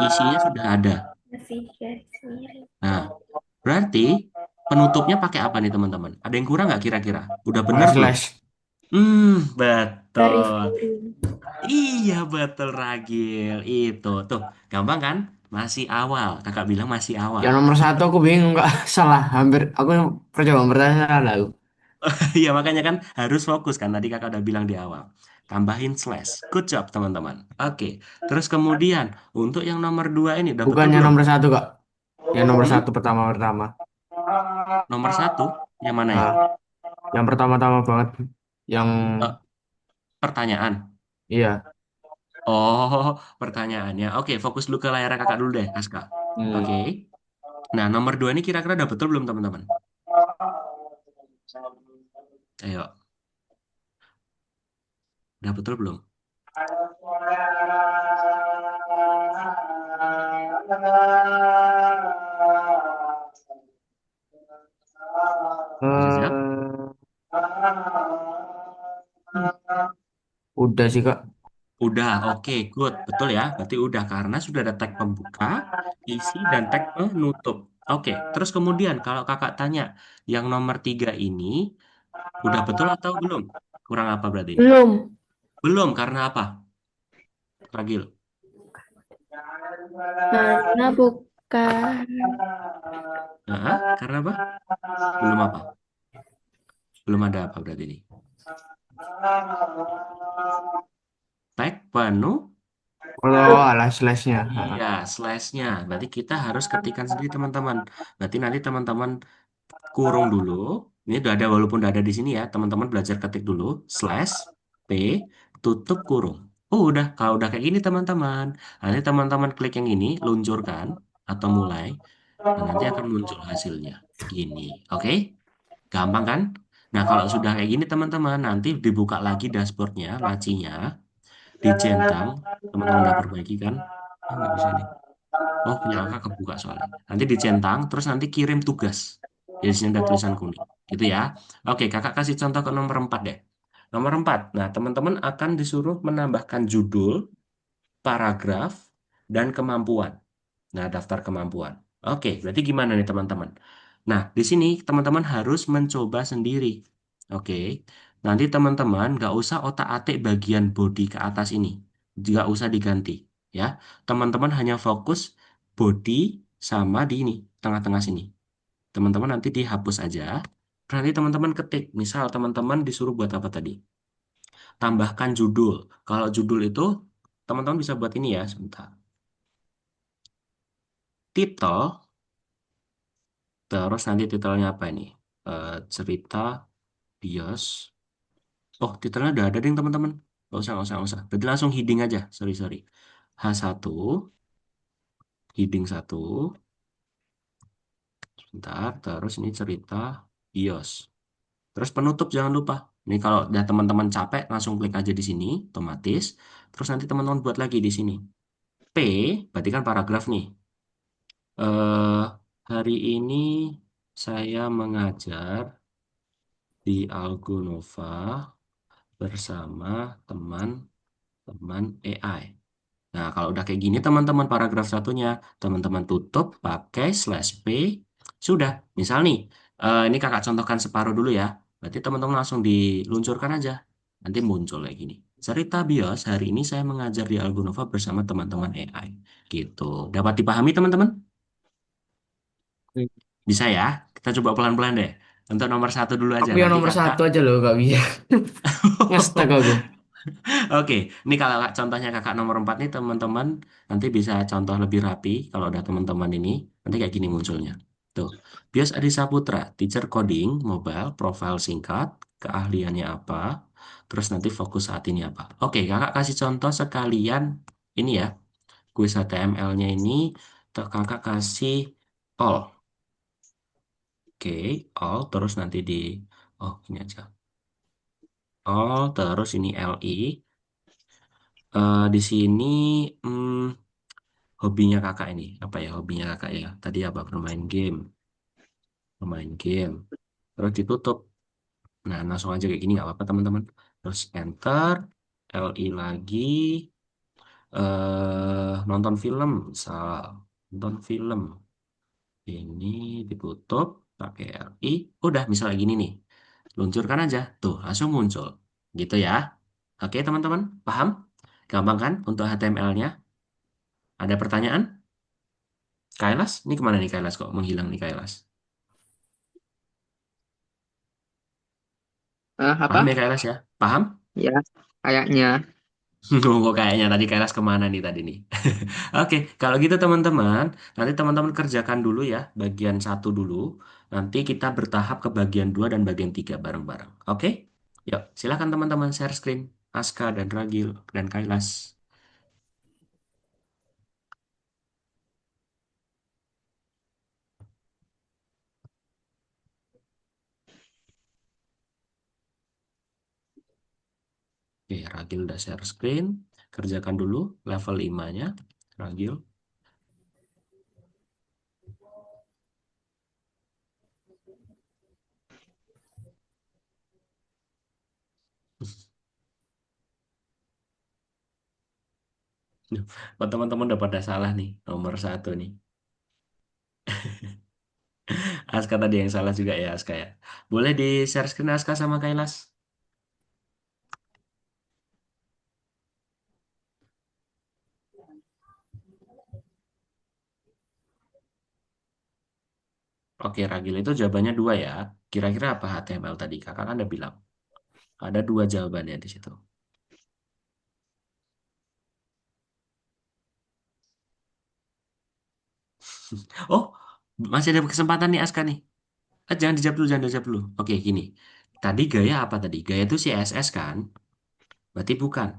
A: Isinya sudah ada.
D: Masih garis miring.
A: Nah, berarti penutupnya pakai apa nih teman-teman? Ada yang kurang nggak kira-kira? Udah bener
B: Pakai
A: belum?
B: slash.
D: Garis
A: Betul.
D: miring.
A: Iya betul Ragil. Itu tuh gampang kan? Masih awal. Kakak bilang masih awal.
B: Yang nomor satu aku bingung nggak salah. Hampir aku percobaan bertanya salah aku.
A: Iya makanya kan harus fokus kan. Tadi kakak udah bilang di awal. Tambahin slash. Good job teman-teman. Oke. Terus kemudian untuk yang nomor dua ini udah betul
B: Bukannya
A: belum?
B: nomor satu kak. Yang nomor
A: Hmm?
B: satu pertama-pertama.
A: Nomor satu yang mana ya?
B: Ah, yang pertama-tama banget. Yang
A: Eh, pertanyaan.
B: iya.
A: Oh, pertanyaannya. Oke, fokus dulu ke layar kakak dulu deh, Aska. Oke.
B: Hmm.
A: Nah, nomor dua ini kira-kira udah betul belum, teman-teman? Ayo, udah betul belum? Bisa siap?
B: Eh, udah sih kak.
A: Udah, oke, good. Betul ya, berarti udah. Karena sudah ada tag pembuka, isi, dan tag penutup. Oke, terus kemudian kalau kakak tanya, yang nomor tiga ini, udah betul atau belum? Kurang apa berarti ini?
D: Belum.
A: Belum, karena apa? Ragil.
D: Karena bukan.
A: Karena apa? Belum apa? Belum ada apa berarti ini? Tag penuh.
B: Oh, alah slashnya.
A: Iya, slashnya. Berarti kita harus ketikkan sendiri teman-teman. Berarti nanti teman-teman kurung dulu. Ini udah ada walaupun udah ada di sini ya. Teman-teman belajar ketik dulu. Slash P tutup kurung. Oh udah. Kalau udah kayak gini teman-teman. Nanti teman-teman klik yang ini. Luncurkan. Atau mulai. Nah, nanti akan muncul hasilnya. Gini. Oke? Gampang kan? Nah kalau sudah kayak gini teman-teman. Nanti dibuka lagi dashboardnya. Lacinya. Dicentang. Teman-teman udah perbaiki kan? Ah, nggak bisa nih. Oh, punya kakak kebuka soalnya. Nanti dicentang, terus nanti kirim tugas. Jadi sini ada tulisan kuning. Gitu ya. Oke, kakak kasih contoh ke nomor 4 deh. Nomor 4. Nah, teman-teman akan disuruh menambahkan judul, paragraf, dan kemampuan. Nah, daftar kemampuan. Oke, berarti gimana nih teman-teman? Nah, di sini teman-teman harus mencoba sendiri. Oke, nanti teman-teman nggak usah otak-atik bagian body ke atas ini. Nggak usah diganti. Ya, teman-teman hanya fokus body sama di ini, tengah-tengah sini. Teman-teman nanti dihapus aja. Nanti teman-teman ketik. Misal teman-teman disuruh buat apa tadi? Tambahkan judul. Kalau judul itu, teman-teman bisa buat ini ya, sebentar. Titel. Terus nanti titelnya apa ini? Cerita bios. Oh, titelnya udah ada deh teman-teman. Nggak usah. Berarti langsung heading aja. Sorry, sorry. H1, heading satu. Sebentar. Terus ini cerita bios. Terus penutup jangan lupa. Ini kalau udah teman-teman capek, langsung klik aja di sini, otomatis. Terus nanti teman-teman buat lagi di sini. P, berarti kan paragraf nih. eh Hari ini saya mengajar di Algonova bersama teman-teman AI. Nah, kalau udah kayak gini teman-teman paragraf satunya, teman-teman tutup pakai slash P. Sudah, misal nih, ini kakak contohkan separuh dulu ya. Berarti teman-teman langsung diluncurkan aja. Nanti muncul kayak gini. Cerita bios, hari ini saya mengajar di Algonova bersama teman-teman AI. Gitu. Dapat dipahami teman-teman? Bisa ya? Kita coba pelan-pelan deh. Untuk nomor satu dulu aja.
B: Aku yang
A: Nanti
B: nomor
A: kakak.
B: satu aja loh, gak bisa. Ngestak aku.
A: Oke, ini kalau contohnya kakak nomor 4 nih teman-teman nanti bisa contoh lebih rapi kalau udah teman-teman ini nanti kayak gini munculnya. Tuh, Bios Adi Saputra, teacher coding, mobile, profile singkat, keahliannya apa, terus nanti fokus saat ini apa. Oke, kakak kasih contoh sekalian ini ya, kuis HTML-nya ini kakak kasih all. Oke, all terus nanti oh ini aja. All terus ini LI. Di sini hmm, hobinya kakak ini apa ya hobinya kakak ya? Tadi apa bermain game. Terus ditutup. Nah langsung aja kayak gini nggak apa-apa teman-teman. Terus enter, LI lagi, nonton film, misal nonton film ini ditutup pakai LI. Udah misalnya gini nih, luncurkan aja, tuh langsung muncul, gitu ya. Oke teman-teman, paham? Gampang kan untuk HTML-nya? Ada pertanyaan? Kailas, ini kemana nih Kailas kok menghilang nih Kailas? Paham ya
C: Apa?
A: Kailas ya? Paham?
C: Ya, kayaknya.
A: Kok kayaknya tadi Kailas kemana nih tadi nih? Oke, kalau gitu teman-teman, nanti teman-teman kerjakan dulu ya bagian satu dulu. Nanti kita bertahap ke bagian 2 dan bagian 3 bareng-bareng. Oke? Yuk, silakan teman-teman share screen. Aska dan Ragil dan Kailas. Oke, Ragil udah share screen. Kerjakan dulu level 5-nya. Ragil. Oh, teman-teman udah pada salah nih, nomor satu nih. Aska tadi yang salah juga ya, Aska ya. Boleh di share screen Aska sama Kailas? Oke, Ragil itu jawabannya 2 ya. Kira-kira apa HTML tadi? Kakak kan udah bilang. Ada 2 jawabannya di situ. Oh, masih ada kesempatan nih Aska nih. Jangan dijawab dulu, jangan dijawab dulu. Oke, gini. Tadi gaya apa tadi? Gaya itu CSS kan? Berarti bukan.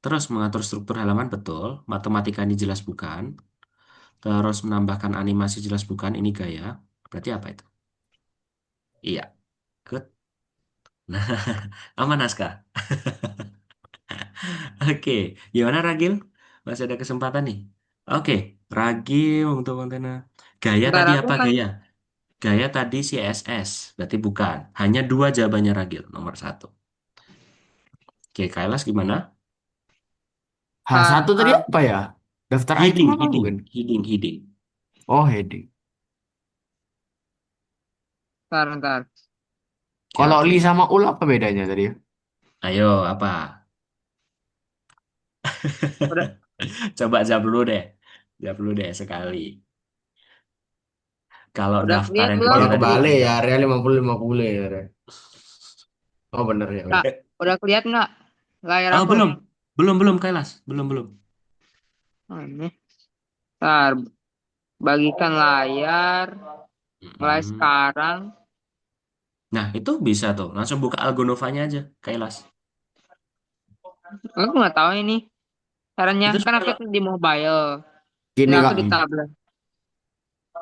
A: Terus mengatur struktur halaman betul. Matematika ini jelas bukan. Terus menambahkan animasi jelas bukan. Ini gaya. Berarti apa itu? Iya. Good. Nah, aman Aska. Oke, gimana Ragil? Masih ada kesempatan nih. Oke, Ragil untuk konten. Gaya
C: Ntar
A: tadi
C: aku
A: apa
C: kan
A: gaya? Gaya tadi CSS, berarti bukan. Hanya 2 jawabannya Ragil, nomor satu. Oke, Kailas gimana?
B: H1 tadi
C: ah,
B: apa ya? Daftar item
A: Heading,
B: apa bukan?
A: heading, heading, heading.
B: Oh, heading.
C: ntar.
A: Oke,
B: Kalau li
A: oke.
B: sama ul apa bedanya tadi ya?
A: Ayo, apa?
C: Udah,
A: Coba jawab dulu deh. Jawab dulu deh sekali. Kalau
C: udah
A: daftar
C: lihat
A: yang
B: Oh
C: belum?
B: ya
A: kedua tadi
B: kebalik
A: beda.
B: ya, area 50-50 ya. Rea. Oh bener ya.
C: Kak,
B: Udah.
C: udah kelihatan nggak layar
A: Oh,
C: aku?
A: belum. Belum, belum, Kailas. Belum, belum.
C: Oh, ini. Ntar, bagikan layar. Mulai
A: Mm-mm.
C: sekarang.
A: Nah, itu bisa tuh. Langsung buka Algonovanya aja, Kailas.
C: Aku nggak tahu ini. Caranya
A: Itu
C: kan aku
A: kalau
C: di mobile. Ini
B: Gini
C: aku
B: kak,
C: di tablet.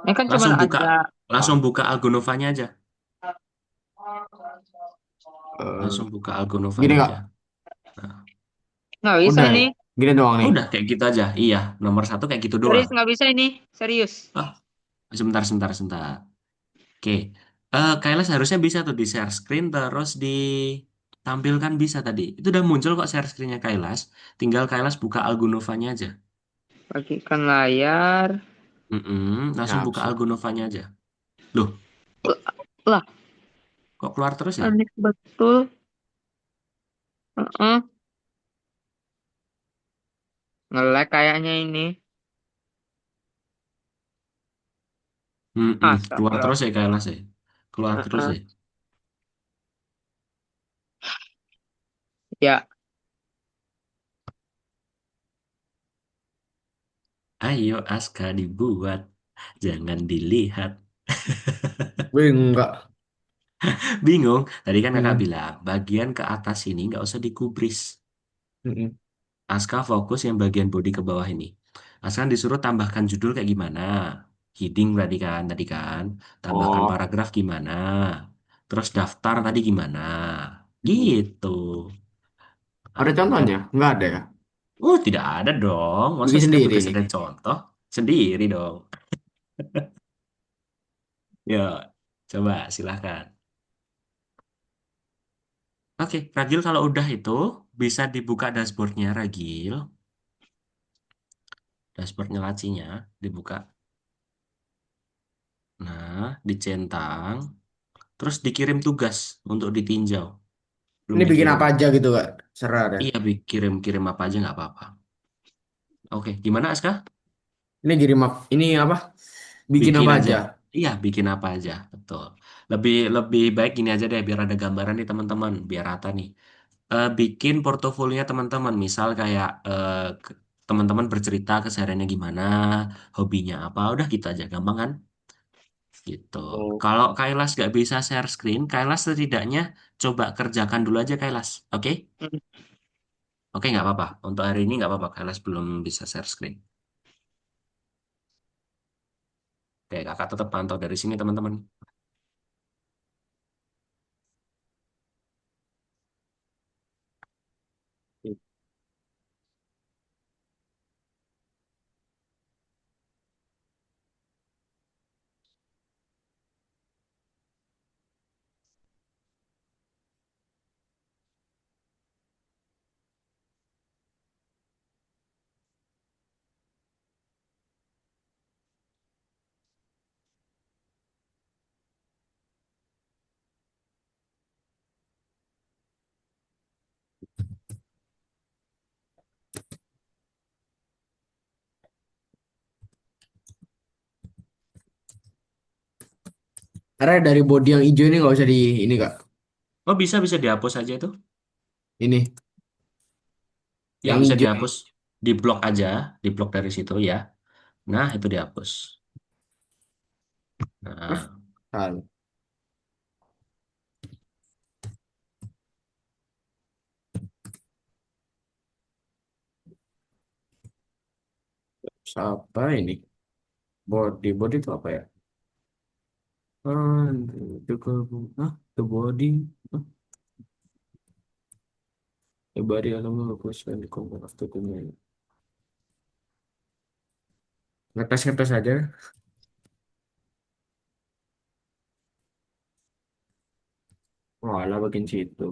C: Ini kan cuma
A: langsung buka
C: ada.
A: langsung buka Algonovanya aja.
B: eh,
A: Langsung buka
B: gini
A: Algonovanya
B: kak,
A: aja. Nah,
C: Nggak bisa
B: udah ya.
C: ini.
B: Gini doang nih.
A: udah kayak gitu aja. Iya, nomor satu kayak gitu doang.
C: Serius nggak bisa ini. Serius.
A: Ah, sebentar, sebentar, sebentar. Oke, Kailas harusnya bisa tuh di share screen terus ditampilkan bisa tadi. Itu udah muncul kok share screen-nya Kailas. Tinggal Kailas buka Algonovanya aja.
C: Bagikan layar.
A: Langsung
B: Ya,
A: buka
B: bisa.
A: Algonovanya aja. Loh,
C: Lah,
A: kok keluar terus ya?
C: aneh betul. Heeh. Nge-lag kayaknya ini.
A: Keluar
C: Astaga.
A: terus ya Kailas ya. Keluar terus
C: Heeh.
A: ya.
C: Ya,
A: Ayo Aska dibuat, jangan dilihat.
B: Bingung nggak?
A: Bingung? Tadi kan kakak
B: Hmm.
A: bilang, bagian ke atas ini nggak usah digubris.
B: Mm-mm.
A: Aska fokus yang bagian body ke bawah ini. Aska kan disuruh tambahkan judul kayak gimana. Heading tadi kan. Tambahkan
B: Oh,
A: paragraf gimana. Terus daftar tadi gimana.
B: mm-mm.
A: Gitu.
B: Ada
A: Nah, udah.
B: contohnya? Nggak ada ya?
A: Tidak ada dong. Masa
B: Bikin
A: Aska
B: sendiri
A: tugas
B: ini.
A: ada contoh? Sendiri dong. Yuk, coba silahkan. Oke, Ragil kalau udah itu bisa dibuka dashboardnya Ragil. Dashboardnya lacinya dibuka. Nah, dicentang. Terus dikirim tugas untuk ditinjau. Belum
B: Ini bikin
A: dikirim.
B: apa aja gitu Kak? Serah deh.
A: Iya, kirim apa aja nggak apa-apa. Oke, gimana Aska?
B: Ini kirim ini apa? Bikin
A: Bikin
B: apa
A: aja.
B: aja?
A: Iya, bikin apa aja. Betul. Lebih lebih baik gini aja deh, biar ada gambaran nih teman-teman, biar rata nih. Bikin portofolionya teman-teman. Misal kayak teman-teman bercerita kesehariannya gimana, hobinya apa, udah gitu aja, gampang kan? Gitu.
B: Oh.
A: Kalau Kailas nggak bisa share screen, Kailas setidaknya coba kerjakan dulu aja Kailas. Oke?
C: hmm,
A: Oke, nggak apa-apa. Untuk hari ini nggak apa-apa. Kailas belum bisa share screen. Oke, kakak tetap pantau dari sini teman-teman.
B: Karena dari body yang hijau ini nggak usah di ini Kak.
A: Oh, bisa bisa dihapus aja itu.
B: Ini
A: Ya,
B: yang
A: bisa
B: hijau nih.
A: dihapus. Di blok aja, di blok dari situ ya. Nah, itu dihapus.
B: Hah?
A: Nah,
B: Salah. Apa ini? Body itu apa ya? Ah, itu ke ke body. Hah? The body alone lokus when the component of the domain. Ngetes-ngetes aja. Walah bagian situ.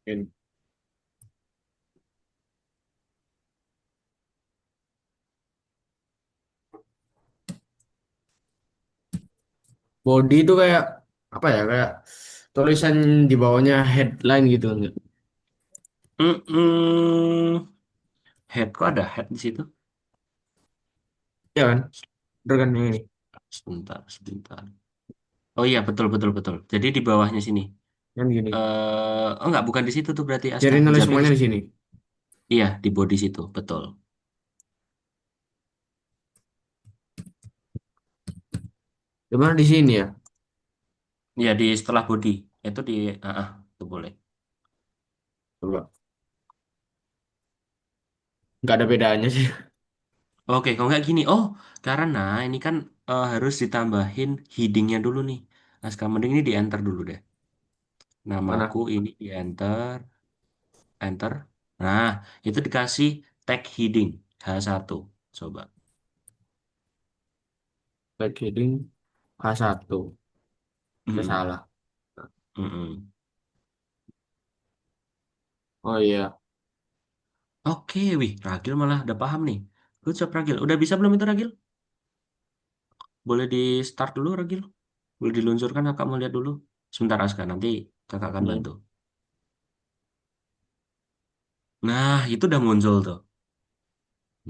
B: Ini. Body itu kayak apa ya? Kayak tulisan di bawahnya headline gitu enggak?
A: mm-mm. Head kok ada head di situ?
B: Ya kan? Bener kan yang ini.
A: Sebentar. Oh iya, betul betul betul. Jadi di bawahnya sini.
B: Kan gini.
A: Oh enggak, bukan di situ tuh berarti Aska.
B: Jadi nulis
A: Hijabnya di
B: semuanya di
A: situ.
B: sini.
A: Iya, di body situ, betul.
B: Cuman di sini ya.
A: Ya di setelah body itu di itu boleh.
B: Coba. Nggak ada bedanya sih.
A: Oke, kalau nggak gini. Oh, karena ini kan harus ditambahin headingnya dulu nih. Nah, sekarang mending ini di enter dulu deh. Namaku
B: Mana?
A: ini di enter, enter. Nah, itu dikasih tag heading H1. Coba.
B: Back heading H1. Saya
A: Mm-mm,
B: salah.
A: mm-mm.
B: Oh iya.
A: Oke, wih, Ragil malah udah paham nih. Good job, Ragil. Udah bisa belum itu, Ragil? Boleh di start dulu, Ragil? Boleh diluncurkan, kakak mau lihat dulu. Sebentar, Aska. Nanti kakak akan
B: Hmm.
A: bantu. Nah, itu udah muncul tuh.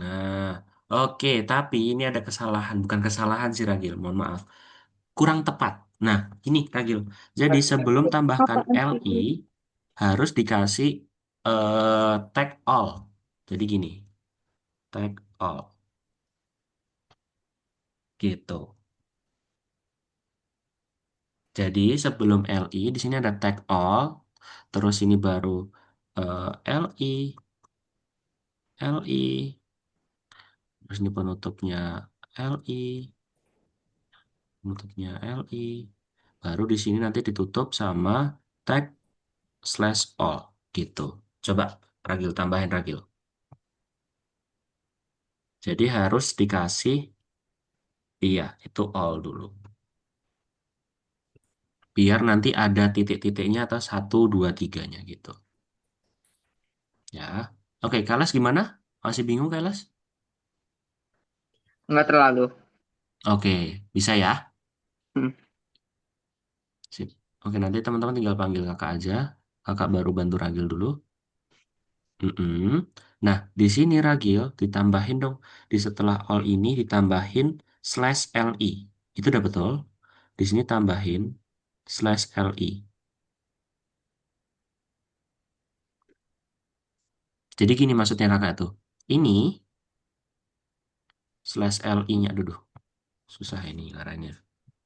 A: Nah, oke. Tapi ini ada kesalahan. Bukan kesalahan sih, Ragil. Mohon maaf. Kurang tepat. Nah, ini, Ragil. Jadi, sebelum tambahkan
D: Apaan sih
A: LI,
D: ini?
A: harus dikasih tag all. Jadi gini, tag all. Gitu. Jadi sebelum LI di sini ada tag all, terus ini baru LI, LI, terus ini LI, penutupnya LI, baru di sini nanti ditutup sama tag slash all gitu. Coba Ragil tambahin Ragil. Jadi harus dikasih iya itu all dulu. Biar nanti ada titik-titiknya atau satu, dua, tiganya gitu. Ya. Oke, Kalas gimana? Masih bingung Kalas?
C: Nggak terlalu.
A: Oke, bisa ya?
C: Hmm.
A: Sip. Oke, nanti teman-teman tinggal panggil kakak aja. Kakak baru bantu Ragil dulu. Mm-mm. Nah, di sini Ragil ditambahin dong. Di setelah all ini ditambahin slash LI. Itu udah betul. Di sini tambahin slash LI. Jadi gini maksudnya kakak tuh. Ini slash LI-nya. Aduh, susah ini caranya.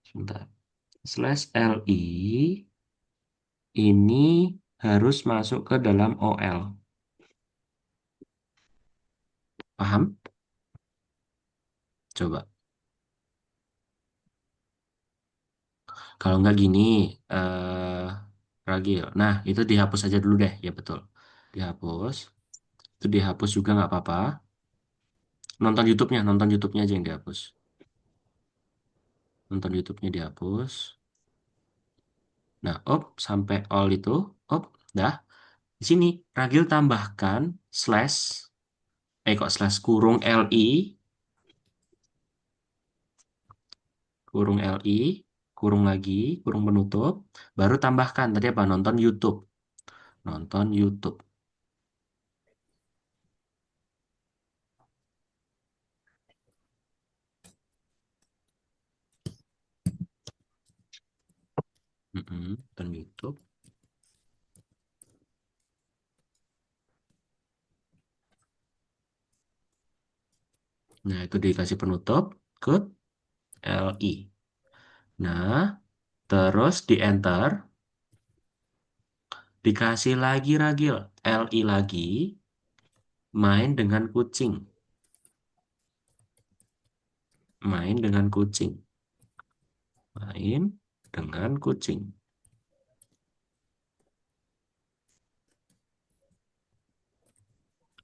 A: Sebentar. Slash LI ini harus masuk ke dalam OL. Paham? Coba. Kalau nggak gini, Ragil. Nah, itu dihapus aja dulu deh. Ya betul. Dihapus. Itu dihapus juga nggak apa-apa. Nonton YouTube-nya aja yang dihapus. Nonton YouTube-nya dihapus. Nah, sampai all itu, dah. Di sini Ragil tambahkan slash, kok slash kurung LI, kurung lagi, kurung penutup, baru tambahkan tadi apa? Nonton YouTube. Nonton YouTube. Nonton YouTube. Nah, itu dikasih penutup ke LI. Nah, terus di enter, dikasih lagi ragil, LI lagi, main dengan kucing. Main dengan kucing. Main dengan kucing.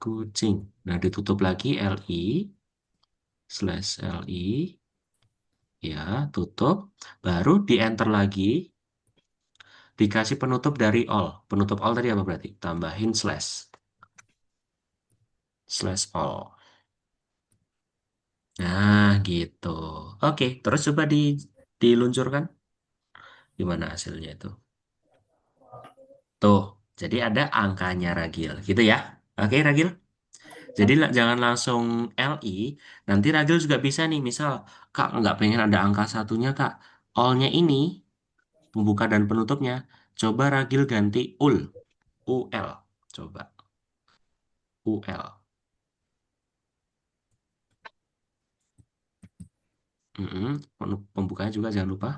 A: Kucing. Nah, ditutup lagi LI, slash LI, ya, tutup. Baru di enter lagi, dikasih penutup dari all. Penutup all tadi apa berarti? Tambahin slash. Slash all. Nah, gitu. Oke, terus coba diluncurkan. Gimana hasilnya itu? Tuh, jadi ada angkanya Ragil, gitu ya. Oke, Ragil. Jadi jangan langsung LI, nanti Ragil juga bisa nih, misal Kak nggak pengen ada angka satunya Kak. All-nya ini, pembuka dan penutupnya, coba Ragil ganti UL. Coba, UL. Pembukanya juga jangan lupa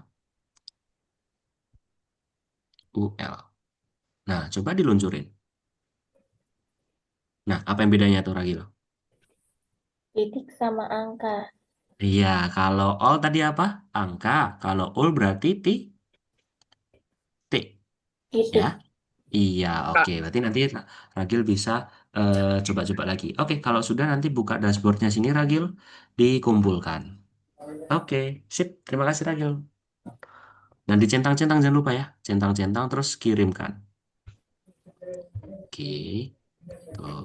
A: UL. Nah, coba diluncurin. Nah, apa yang bedanya tuh Ragil?
D: Titik sama angka.
A: Iya, kalau all tadi apa? Angka. Kalau ul berarti titik. Ya.
D: Titik.
A: Iya,
C: Kak,
A: oke. Berarti nanti Ragil bisa coba-coba lagi. Oke, kalau sudah nanti buka dashboardnya sini Ragil, dikumpulkan. Oke, sip. Terima kasih Ragil. Dan dicentang-centang jangan lupa ya. Centang-centang terus kirimkan. Oke, tuh.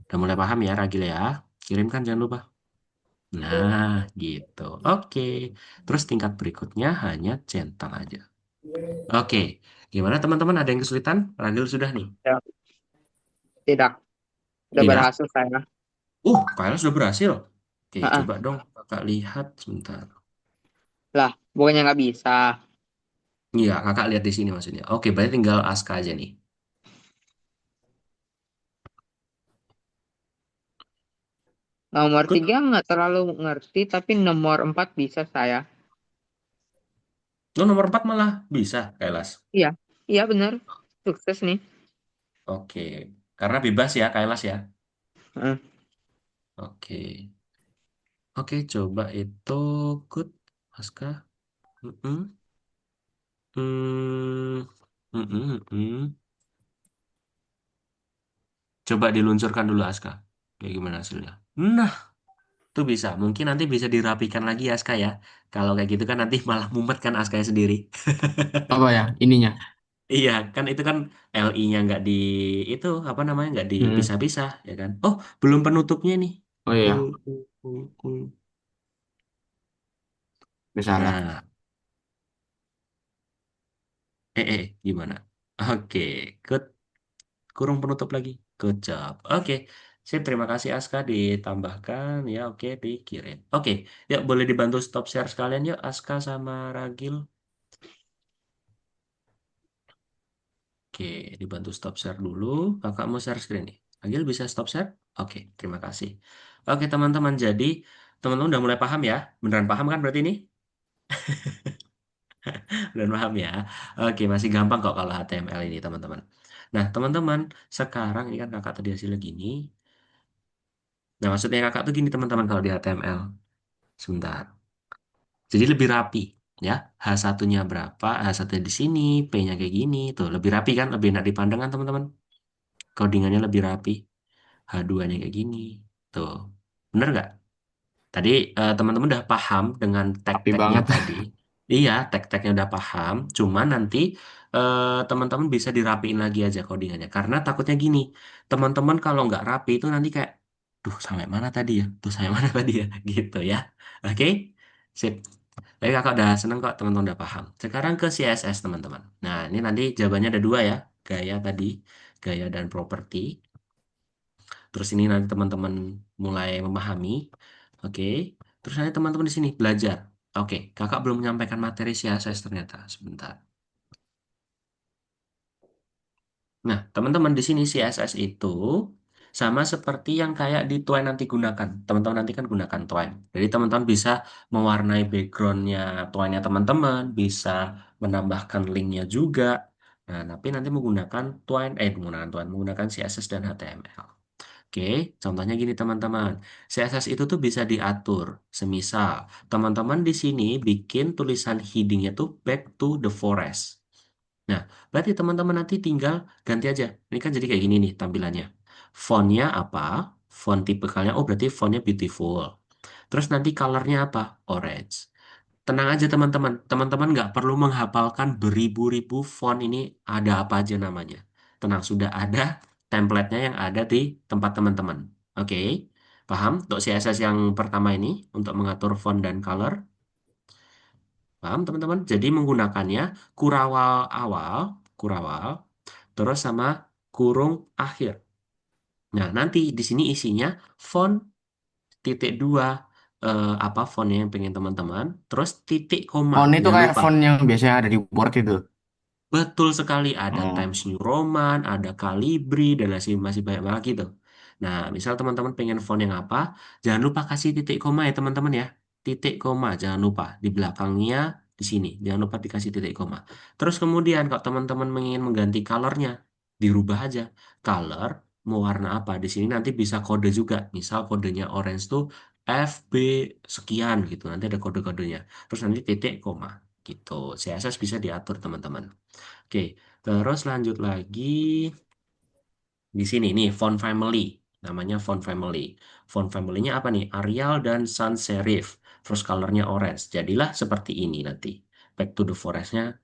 A: Udah mulai paham ya Ragil ya? Kirimkan jangan lupa. Nah, gitu. Oke. Terus tingkat berikutnya hanya centang aja. Oke. Gimana teman-teman? Ada yang kesulitan? Ragil sudah nih.
C: ya, tidak. Udah
A: Tidak?
C: berhasil saya.
A: Kayaknya sudah berhasil. Oke,
C: Ah,
A: coba
C: ah.
A: dong kakak lihat sebentar.
C: Lah, bukannya nggak bisa.
A: Iya, kakak lihat di sini maksudnya. Oke, berarti tinggal Aska aja nih.
C: Nomor
A: Good.
C: 3 nggak terlalu ngerti, tapi nomor 4 bisa saya.
A: Nomor 4 malah bisa, Kailas.
C: Iya, iya benar. Sukses nih.
A: Oke, karena bebas ya, Kailas ya.
C: Heeh.
A: Oke. Oke, coba itu good, Aska. Mm-mm. Hmm. Mm-mm, mm-mm. Coba diluncurkan dulu Aska. Kayak gimana hasilnya? Nah, itu bisa. Mungkin nanti bisa dirapikan lagi Aska ya. Kalau kayak gitu kan nanti malah mumet kan Askanya sendiri.
B: Apa ya ininya?
A: Iya, kan itu kan LI-nya nggak di itu apa namanya nggak
B: Hmm.
A: dipisah-pisah ya kan? Oh, belum penutupnya nih.
B: Oh
A: Uh,
B: iya,
A: uh, uh, uh.
B: salah.
A: Nah, gimana? Oke, good. Kurung penutup lagi. Good job. Oke, sip. Terima kasih Aska ditambahkan ya. Oke, dikirim. Oke, yuk boleh dibantu stop share sekalian yuk Aska sama Ragil. Oke, dibantu stop share dulu. Kakak mau share screen nih. Agil bisa stop share? Oke, terima kasih. Oke, teman-teman. Jadi, teman-teman udah mulai paham ya? Beneran paham kan berarti ini? Beneran paham ya? Oke, masih gampang kok kalau HTML ini, teman-teman. Nah, teman-teman, sekarang ini kan kakak tadi hasilnya gini. Nah, maksudnya kakak tuh gini, teman-teman, kalau di HTML. Sebentar. Jadi lebih rapi, ya. H1-nya berapa, H1-nya di sini, P-nya kayak gini. Tuh, lebih rapi kan? Lebih enak dipandang kan, teman-teman? Codingannya lebih rapi. H2-nya kayak gini. Tuh. Bener nggak? Tadi teman-teman udah paham dengan
B: Rapi
A: tag-tagnya
B: banget.
A: tadi. Iya, tag-tagnya udah paham. Cuman nanti teman-teman bisa dirapiin lagi aja codingannya. Karena takutnya gini, teman-teman kalau nggak rapi itu nanti kayak, duh sampai mana tadi ya? Tuh sampai mana tadi ya? Gitu ya. Oke? Sip. Tapi kakak udah seneng kok teman-teman udah paham. Sekarang ke CSS teman-teman. Nah, ini nanti jawabannya ada dua ya. Gaya tadi, gaya dan properti. Terus ini nanti teman-teman mulai memahami. Oke. Terus nanti teman-teman di sini belajar. Oke, kakak belum menyampaikan materi CSS ternyata. Sebentar. Nah, teman-teman di sini CSS itu sama seperti yang kayak di Twine nanti gunakan. Teman-teman nanti kan gunakan Twine. Jadi teman-teman bisa mewarnai backgroundnya Twine-nya teman-teman, bisa menambahkan linknya juga. Nah, tapi nanti menggunakan Twine, menggunakan CSS dan HTML. Oke, contohnya gini teman-teman. CSS itu tuh bisa diatur. Semisal, teman-teman di sini bikin tulisan headingnya tuh back to the forest. Nah, berarti teman-teman nanti tinggal ganti aja. Ini kan jadi kayak gini nih tampilannya. Fontnya apa? Font tipikalnya, oh berarti fontnya beautiful. Terus nanti colornya apa? Orange. Tenang aja teman-teman. Teman-teman nggak perlu menghafalkan beribu-ribu font ini ada apa aja namanya. Tenang, sudah ada template-nya yang ada di tempat teman-teman. Oke, paham? Untuk CSS yang pertama ini, untuk mengatur font dan color. Paham teman-teman? Jadi menggunakannya kurawal awal, kurawal, terus sama kurung akhir. Nah, nanti di sini isinya font titik dua, apa fontnya yang pengen teman-teman, terus titik koma,
B: Font itu
A: jangan
B: kayak
A: lupa.
B: font yang biasanya ada di Word itu.
A: Betul sekali, ada
B: Oh,
A: Times New Roman, ada Calibri, dan masih masih banyak lagi tuh. Nah, misal teman-teman pengen font yang apa, jangan lupa kasih titik koma ya teman-teman ya. titik koma, jangan lupa di belakangnya di sini, jangan lupa dikasih titik koma. Terus kemudian kalau teman-teman ingin mengganti colornya, dirubah aja. Color mau warna apa? Di sini nanti bisa kode juga. Misal kodenya orange tuh FB sekian gitu. Nanti ada kode-kodenya. Terus nanti titik koma gitu. CSS bisa diatur teman-teman. Oke, terus lanjut lagi. Di sini nih font family, namanya font family. Font family-nya apa nih? Arial dan sans serif. Terus colornya orange. Jadilah seperti ini nanti. Back to the forest-nya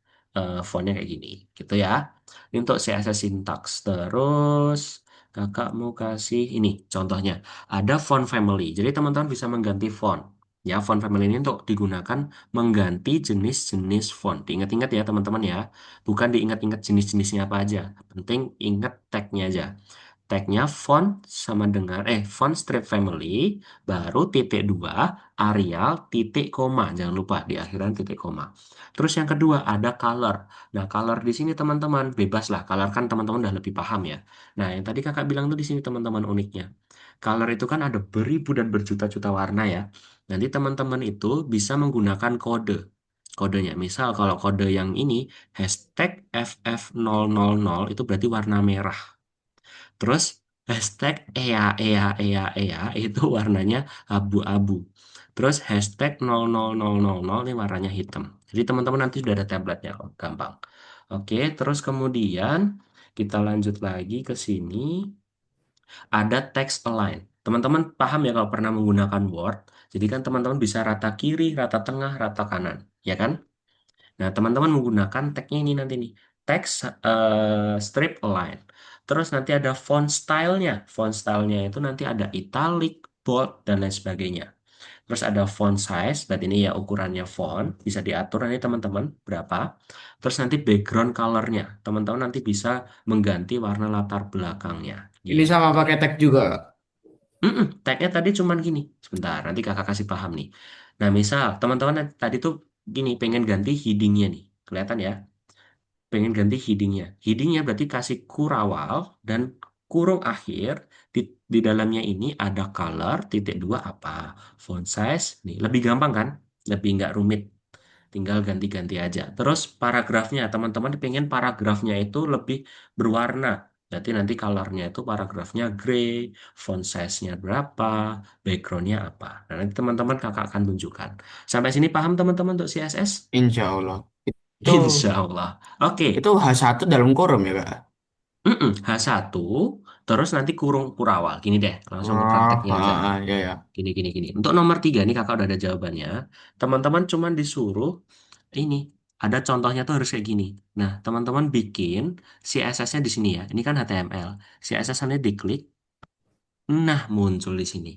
A: fontnya kayak gini, gitu ya. Ini untuk CSS syntax. Terus kakak mau kasih ini contohnya. Ada font family. Jadi teman-teman bisa mengganti font. Ya, font family ini untuk digunakan mengganti jenis-jenis font. Diingat-ingat ya teman-teman ya. Bukan diingat-ingat jenis-jenisnya apa aja. Penting ingat tag-nya aja. Tagnya font sama dengan font strip family baru titik dua Arial titik koma, jangan lupa di akhiran titik koma. Terus yang kedua ada color. Nah, color di sini teman-teman bebas lah, color kan teman-teman udah lebih paham ya. Nah, yang tadi kakak bilang tuh di sini teman-teman uniknya, color itu kan ada beribu dan berjuta-juta warna ya. Nanti teman-teman itu bisa menggunakan kode. Kodenya, misal kalau kode yang ini hashtag FF000 itu berarti warna merah. Terus hashtag EA itu warnanya abu-abu. Terus hashtag 00000 ini warnanya hitam. Jadi teman-teman nanti sudah ada tabletnya kok, gampang. Oke, terus kemudian kita lanjut lagi ke sini. Ada text align. Teman-teman paham ya kalau pernah menggunakan Word. Jadi kan teman-teman bisa rata kiri, rata tengah, rata kanan. Ya kan? Nah, teman-teman menggunakan tagnya ini nanti nih. Text strip align. Terus nanti ada font style-nya. Font style-nya itu nanti ada italic, bold, dan lain sebagainya. Terus ada font size, berarti ini ya ukurannya font. Bisa diatur nanti teman-teman berapa. Terus nanti background color-nya. Teman-teman nanti bisa mengganti warna latar belakangnya.
B: Ini sama
A: Gitu.
B: pakai tag juga, Kak.
A: Tagnya tadi cuman gini. Sebentar, nanti kakak kasih paham nih. Nah, misal teman-teman tadi tuh gini, pengen ganti heading-nya nih. Kelihatan ya? Pengen ganti headingnya. Headingnya berarti kasih kurawal dan kurung akhir. Di dalamnya ini ada color, titik dua apa, font size. Nih, lebih gampang kan? Lebih nggak rumit. Tinggal ganti-ganti aja. Terus paragrafnya, teman-teman pengen paragrafnya itu lebih berwarna. Berarti nanti colornya itu paragrafnya gray, font size-nya berapa, background-nya apa. Nah, nanti teman-teman kakak akan tunjukkan. Sampai sini paham teman-teman untuk CSS?
B: Insya Allah. Itu
A: Insya Allah. Oke.
B: itu H1 dalam korum ya, Kak?
A: H1, terus nanti kurung kurawal. Gini deh, langsung ke
B: Oh,
A: prakteknya aja.
B: ya ya.
A: Gini, gini, gini. Untuk nomor 3 nih kakak udah ada jawabannya. Teman-teman cuman disuruh ini. Ada contohnya tuh harus kayak gini. Nah, teman-teman bikin CSS-nya di sini ya. Ini kan HTML. CSS-nya diklik. Nah, muncul di sini.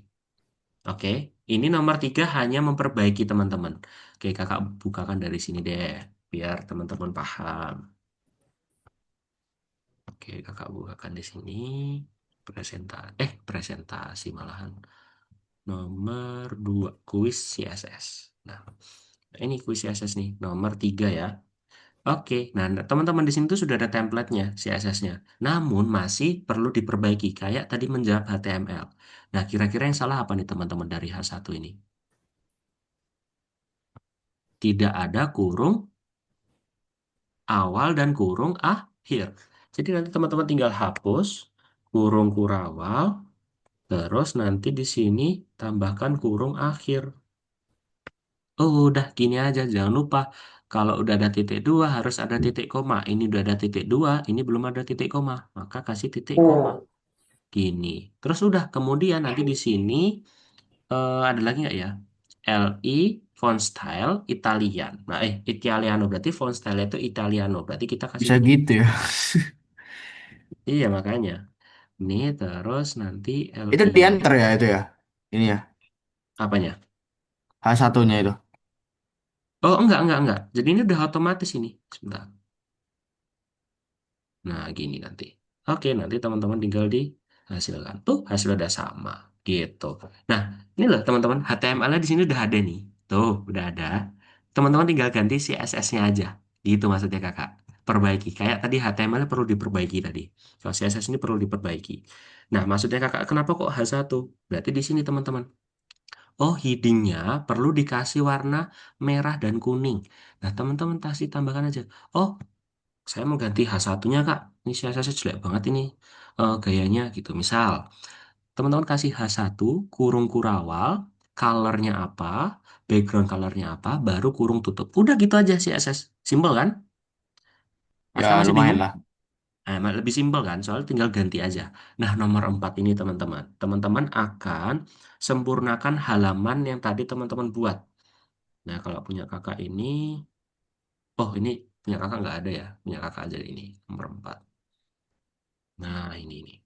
A: Oke. Ini nomor 3 hanya memperbaiki teman-teman. Oke, kakak bukakan dari sini deh. Biar teman-teman paham. Oke, kakak bukakan di sini presentasi malahan. Nomor 2 kuis CSS. Nah, ini kuis CSS nih, nomor 3 ya. Oke, nah teman-teman di sini tuh sudah ada template-nya CSS-nya. Namun masih perlu diperbaiki, kayak tadi menjawab HTML. Nah, kira-kira yang salah apa nih teman-teman dari H1 ini? Tidak ada kurung awal dan kurung akhir. Jadi nanti teman-teman tinggal hapus kurung kurawal. Terus nanti di sini tambahkan kurung akhir. Oh, udah gini aja, jangan lupa. Kalau udah ada titik dua harus ada titik koma. Ini udah ada titik dua, ini belum ada titik koma. Maka kasih titik koma. Gini. Terus udah, kemudian nanti di sini ada lagi nggak ya? LI font style Italian. Nah, Italiano berarti font style itu Italiano. Berarti kita kasih
B: Bisa
A: ini.
B: gitu ya.
A: Iya, makanya. Ini terus nanti
B: Itu
A: LI.
B: diantar ya itu ya. Ini ya.
A: Apanya?
B: H1-nya itu.
A: Oh, enggak. Jadi ini udah otomatis ini. Sebentar. Nah, gini nanti. Oke, nanti teman-teman tinggal dihasilkan. Tuh, hasil udah sama. Gitu. Nah, ini loh teman-teman. HTML-nya di sini udah ada nih. Tuh, udah ada. Teman-teman tinggal ganti CSS-nya aja. Gitu maksudnya kakak. Perbaiki. Kayak tadi HTML-nya perlu diperbaiki tadi. Kalau CSS ini perlu diperbaiki. Nah, maksudnya kakak, kenapa kok H1? Berarti di sini teman-teman. Oh, headingnya perlu dikasih warna merah dan kuning. Nah, teman-teman kasih tambahkan aja. Oh, saya mau ganti H1-nya, Kak. Ini saya jelek banget ini gayanya gitu. Misal, teman-teman kasih H1, kurung kurawal, colornya apa, background colornya apa, baru kurung tutup. Udah gitu aja CSS. Simpel kan?
B: Ya
A: Aska masih
B: lumayan
A: bingung?
B: lah.
A: Lebih simpel kan? Soalnya tinggal ganti aja. Nah, nomor 4 ini teman-teman. Teman-teman akan sempurnakan halaman yang tadi teman-teman buat. Nah, kalau punya kakak ini, oh ini punya kakak nggak ada ya? Punya kakak aja ini, nomor 4. Nah, ini nih.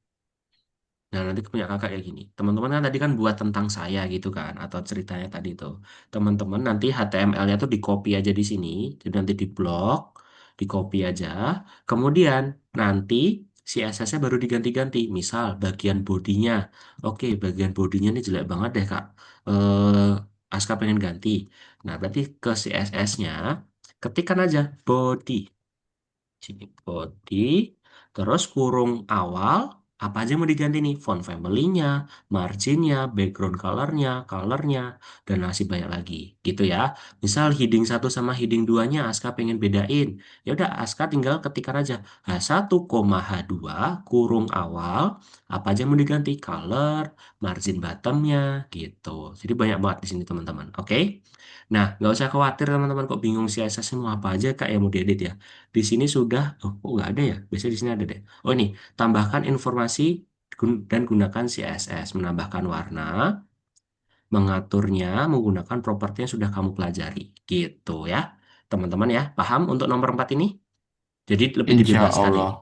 A: Nah, nanti punya kakak kayak gini. Teman-teman kan tadi kan buat tentang saya gitu kan, atau ceritanya tadi tuh. Teman-teman nanti HTML-nya tuh di copy aja di sini, jadi nanti di blok, di copy aja. Kemudian nanti CSS-nya baru diganti-ganti. Misal bagian bodinya, oke, bagian bodinya ini jelek banget deh kak. Aska pengen ganti. Nah, berarti ke CSS-nya, ketikkan aja body. Sini body, terus kurung awal, apa aja yang mau diganti nih? Font family-nya, marginnya, background colornya, dan masih banyak lagi. Gitu ya. Misal heading satu sama heading 2-nya Aska pengen bedain. Ya udah Aska tinggal ketikkan aja H1, H2, kurung awal, apa aja yang mau diganti? Color, margin bottomnya, gitu. Jadi banyak banget di sini teman-teman. Oke? Nah, nggak usah khawatir teman-teman kok bingung CSS mau apa aja kak yang mau diedit ya. Di sini sudah, oh kok nggak ada ya? Biasanya di sini ada deh. Oh ini, tambahkan informasi dan gunakan CSS, menambahkan warna, mengaturnya menggunakan properti yang sudah kamu pelajari. Gitu ya, teman-teman ya. Paham untuk nomor 4 ini? Jadi lebih
B: Insya
A: dibebaskan ini.
B: Allah.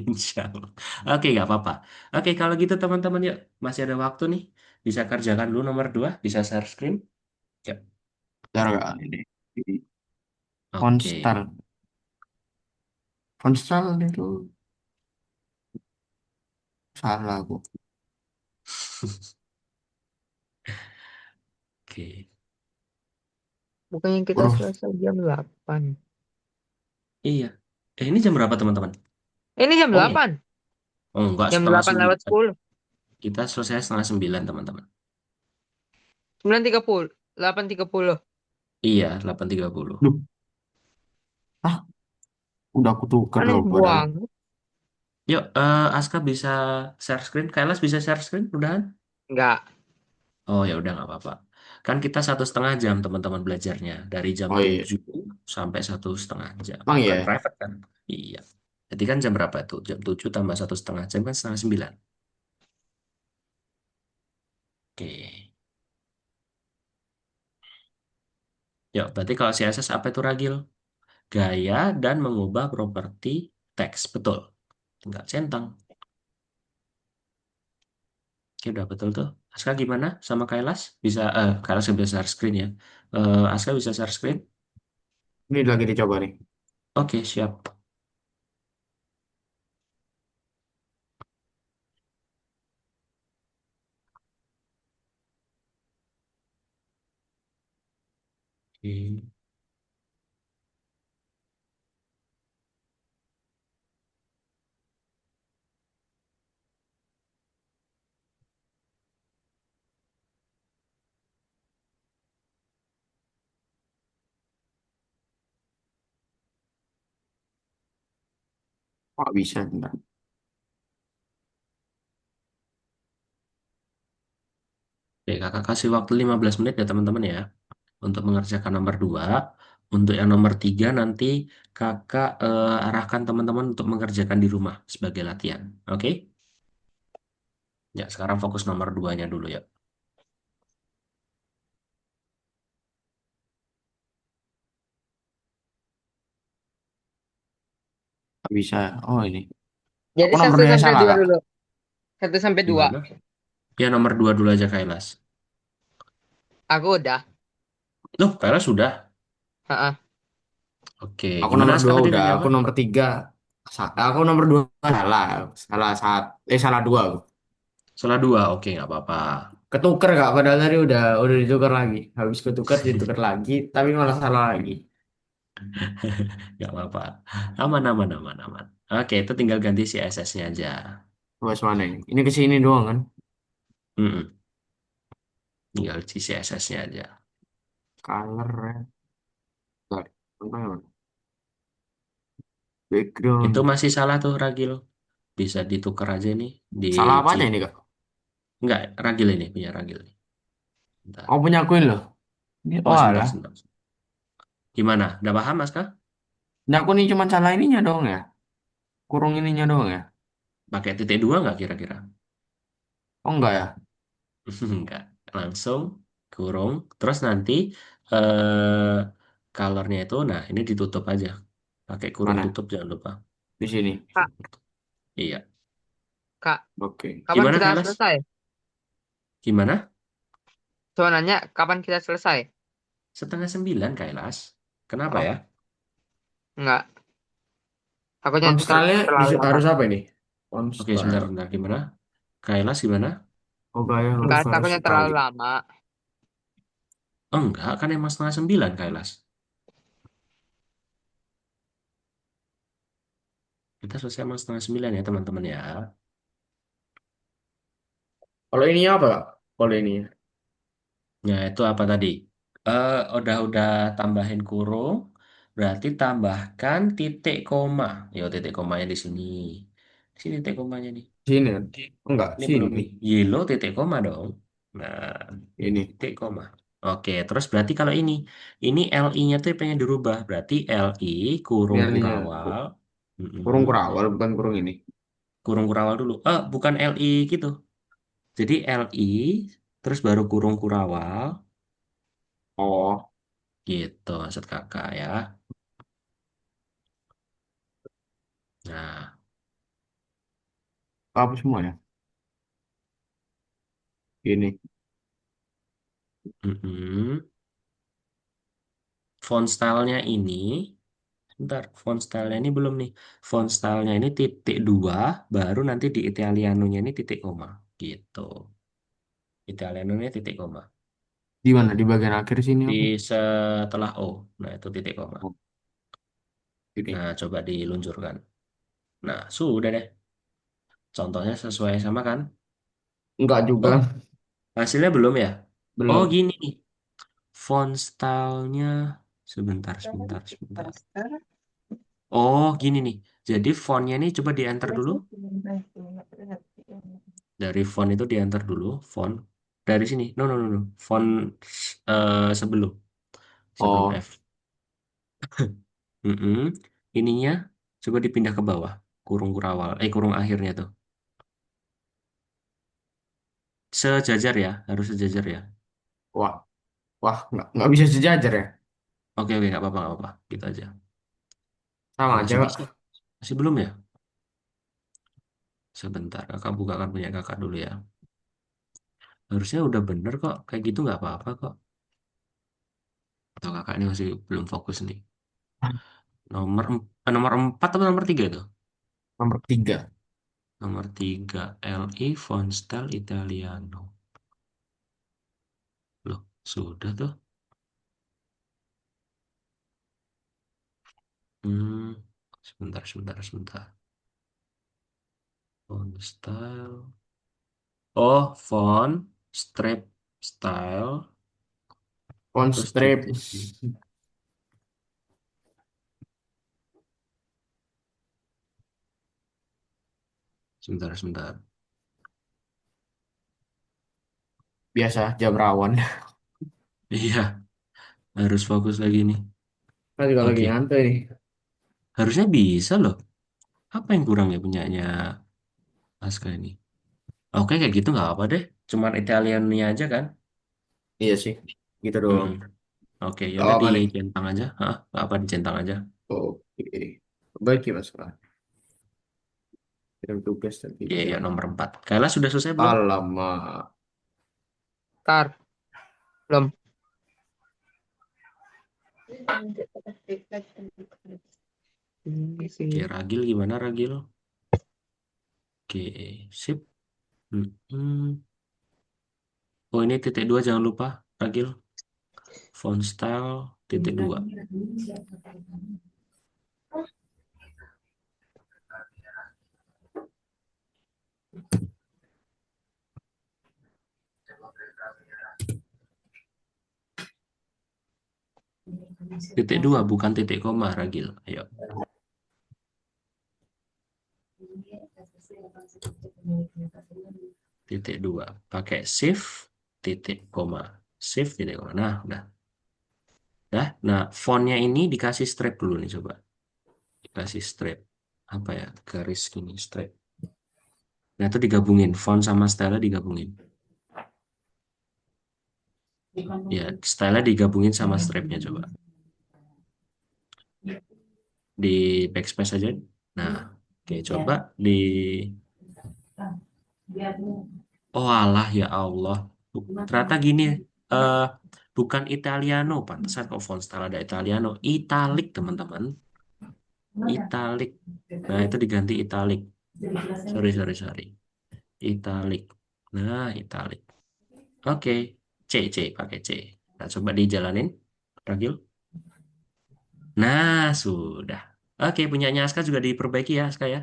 A: Insya Allah. Oke, nggak apa-apa. Oke, kalau gitu teman-teman yuk, masih ada waktu nih. Bisa kerjakan dulu nomor 2, bisa share screen. Yuk.
B: Bentar nggak ini.
A: Oke.
B: Font style itu salah aku.
C: Bukannya kita
B: Huruf
C: selesai jam 8.
A: Iya. Ini jam berapa teman-teman?
C: Ini jam
A: Oh iya.
C: 8.
A: Oh enggak,
C: Jam
A: setengah
C: 8 lewat
A: 9.
C: 10.
A: Kita selesai setengah 9, teman-teman.
C: 9.30. 8.30.
A: Iya, 8.30.
B: Duh, ah, udah aku tukar
C: Aneh
B: loh padahal.
C: banget.
A: Yuk, Aska bisa share screen. Kailas bisa share screen, udahan?
C: Enggak.
A: Oh ya udah nggak apa-apa. Kan kita 1,5 jam teman-teman belajarnya. Dari jam
B: Oh iya,
A: 7 sampai 1,5 jam.
B: emang
A: Kan
B: ya.
A: private kan? Iya. Jadi kan jam berapa tuh? Jam 7 tambah 1,5 jam kan setengah 9. Oke. Yuk, berarti kalau CSS apa itu Ragil? Gaya dan mengubah properti teks. Betul. Tinggal centang. Oke, udah betul tuh. Aska gimana sama Kailas? Bisa, Kailas nggak bisa share screen ya. Aska bisa share screen?
B: Ini lagi dicoba nih.
A: Oke, siap. Oke.
B: Kok bisa? Bentar.
A: Oke, kakak kasih waktu 15 menit ya teman-teman ya. Untuk mengerjakan nomor 2. Untuk yang nomor 3 nanti kakak arahkan teman-teman untuk mengerjakan di rumah sebagai latihan. Oke? Ya, sekarang fokus nomor 2-nya dulu ya.
B: Kok bisa? Oh ini.
C: Jadi
B: Aku
C: satu
B: nomornya
C: sampai
B: salah
C: dua
B: kak.
C: dulu. 1 sampai 2.
A: Gimana? Ya, nomor 2 dulu aja Kailas.
C: Aku udah.
A: Loh, Kailas sudah.
C: Heeh.
A: Oke,
B: Aku
A: gimana
B: nomor
A: Aska
B: dua
A: tadi
B: udah.
A: nanya
B: Aku
A: apa?
B: nomor tiga. Aku nomor dua salah. Salah saat. Salah dua.
A: Salah 2, oke nggak apa-apa.
B: Ketuker kak. Padahal tadi udah ditukar lagi. Habis ketukar ditukar lagi. Tapi malah salah lagi.
A: Nggak apa-apa. Aman, aman, aman, aman. Oke, itu tinggal ganti CSS-nya aja.
B: Coba mana ini? Ini ke sini doang kan?
A: Mm-mm. Tinggal di CSS-nya aja.
B: Color red. Bentar. Apa ya, Bang?
A: Itu
B: Background.
A: masih salah tuh Ragil. Bisa ditukar aja nih di
B: Salah apanya
A: Gmail.
B: ini, Kak?
A: Enggak, Ragil ini punya Ragil nih. Bentar.
B: Oh, punya akuin loh. Ini,
A: Oh,
B: oh
A: sebentar,
B: alah.
A: sebentar. Gimana? Udah paham, Mas, kah?
B: Nah, aku nih cuma salah ininya doang ya. Kurung ininya doang ya.
A: Pakai titik dua nggak kira-kira?
B: Oh enggak ya.
A: Enggak. Langsung kurung. Terus nanti eh colornya itu, nah ini ditutup aja. Pakai kurung
B: Mana?
A: tutup, jangan lupa.
B: Di sini.
C: Kak,
A: Iya.
C: Kak,
B: Oke.
C: kapan
A: Gimana,
C: kita
A: Kailas?
C: selesai?
A: Gimana?
C: Coba nanya, kapan kita selesai?
A: 8:30, Kailas. Kenapa ya?
B: Oh,
C: Enggak, takutnya
B: font style-nya
C: terlalu lama.
B: harus apa ini? Font
A: Oke, sebentar,
B: style.
A: sebentar. Gimana? Kailas gimana?
B: Oh, gaya
C: Enggak,
B: huruf harus
C: takutnya terlalu
B: italic.
C: lama.
A: Oh, enggak, kan emang 8:30, Kailas. Kita selesai emang 8:30 ya, teman-teman ya.
B: Kalau ini apa, Kak? Kalau ini.
A: Nah, itu apa tadi? Udah tambahin kurung, berarti tambahkan titik koma. Yo, titik komanya di sini. Di sini titik komanya nih.
B: Sini kan? Enggak,
A: Ini belum
B: sini.
A: nih. Yellow titik koma dong. Nah,
B: Ini.
A: titik koma. Oke, terus berarti kalau ini LI-nya tuh pengen dirubah. Berarti LI kurung
B: Ini nya
A: kurawal.
B: kurung
A: Mm-mm.
B: kurawal bukan kurung ini.
A: Kurung kurawal dulu. Bukan LI gitu. Jadi LI, terus baru kurung kurawal.
B: Oh,
A: Gitu maksud kakak ya. Nah,
B: apa semua ya? Ini.
A: mm-mm. Font stylenya ini, bentar, font stylenya ini belum nih. Font stylenya ini titik dua, baru nanti di Italianonya ini titik koma. Gitu. Italianonya titik koma.
B: Di mana? Di bagian akhir sini
A: Di
B: apa?
A: setelah O, nah itu titik koma.
B: Oh, ini.
A: Nah, coba diluncurkan. Nah, sudah deh. Contohnya sesuai sama kan?
B: Enggak juga.
A: Oh, hasilnya belum ya? Oh,
B: Belum.
A: gini nih. Font stylenya, sebentar, sebentar, sebentar. Oh, gini nih. Jadi fontnya ini coba di enter dulu. Dari font itu di enter dulu. Font. Dari sini. No, no, no, no. Font sebelum. Sebelum
B: Oh,
A: F. Mm-mm. Ininya coba dipindah ke bawah. Kurung kurawal. Kurung akhirnya tuh. Sejajar ya. Harus sejajar ya.
B: wah, wah, nggak bisa sejajar ya.
A: Oke, oke. Nggak apa-apa, nggak apa-apa. Gitu aja.
B: Sama
A: Oh,
B: aja,
A: masih bisa.
B: Kak.
A: Masih belum ya? Sebentar. Kakak bukakan punya kakak dulu ya. Harusnya udah bener kok. Kayak gitu nggak apa-apa kok. Atau kakak ini masih belum fokus nih. Nomor 4 atau nomor 3 itu?
B: Nomor 3.
A: Nomor 3 LI Font Style Italiano. Loh, sudah tuh. Hmm, sebentar, sebentar, sebentar. Font Style. Oh, Font Strip Style.
B: Font
A: Terus
B: strip.
A: titik. Sebentar, sebentar.
B: Biasa jam rawan.
A: Iya, harus fokus lagi nih.
B: Kan juga lagi
A: Oke,
B: nyantai nih.
A: harusnya bisa loh. Apa yang kurang ya punyanya Aska ini? Oke, kayak gitu nggak apa deh. Cuman Italiannya aja kan?
B: Iya sih. Gitu doang.
A: Mm-mm. Oke,
B: Gak
A: yaudah
B: apa-apa nih.
A: dicentang aja. Hah? Nggak apa dicentang aja.
B: Oke. Baik ya, Mas. Kirim tugas tadi
A: Iya, ya,
B: jam.
A: nomor 4. Kayla sudah selesai belum?
B: Alamak.
C: Tar, belum.
A: Oke, Ragil gimana Ragil? Oke, sip. Mm-mm. Oh, ini titik dua jangan lupa, Ragil. Font style titik dua. Titik dua bukan titik koma, Ragil. Ayo, titik dua. Pakai shift, titik koma. Shift, titik koma. Nah, udah. Dah. Nah, fontnya ini dikasih strip dulu nih, coba. Dikasih strip. Apa ya? Garis gini, strip. Nah, itu digabungin. Font sama style digabungin. Ya, style digabungin sama stripnya, coba. Di backspace aja. Nah, oke, coba di... Oh alah, ya Allah. Ternyata gini, eh bukan Italiano. Pantesan kok font style ada Italiano. Italic, teman-teman. Italic. Nah, itu diganti italic. Sorry, sorry, sorry. Italic. Nah, italic. Oke. C, pakai C. Nah, coba dijalanin, Ragil. Nah, sudah. Oke, punyanya Aska juga diperbaiki ya, Aska ya.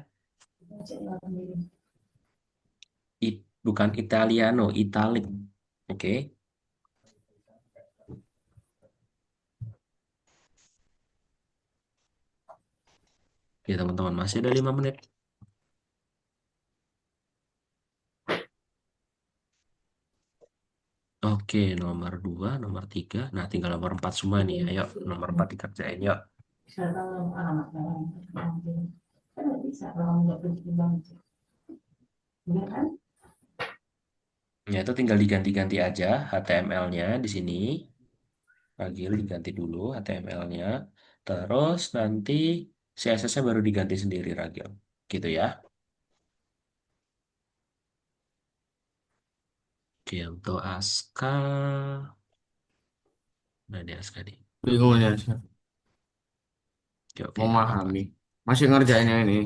A: Bukan Italiano, Italic. Oke. Ya, teman-teman, masih ada 5 menit. Oke, nomor 2, nomor 3. Nah, tinggal nomor 4 semua nih. Ayo, nomor 4 dikerjain, yuk. Ya, itu tinggal diganti-ganti aja HTML-nya di sini. Ragil diganti dulu HTML-nya. Terus nanti CSS-nya baru diganti sendiri, Ragil. Gitu ya. Oke, untuk Aska. Nah, di Aska nih.
B: Bingung ya,
A: Oke, oke, nggak apa-apa.
B: memahami. Masih ngerjain yang ini,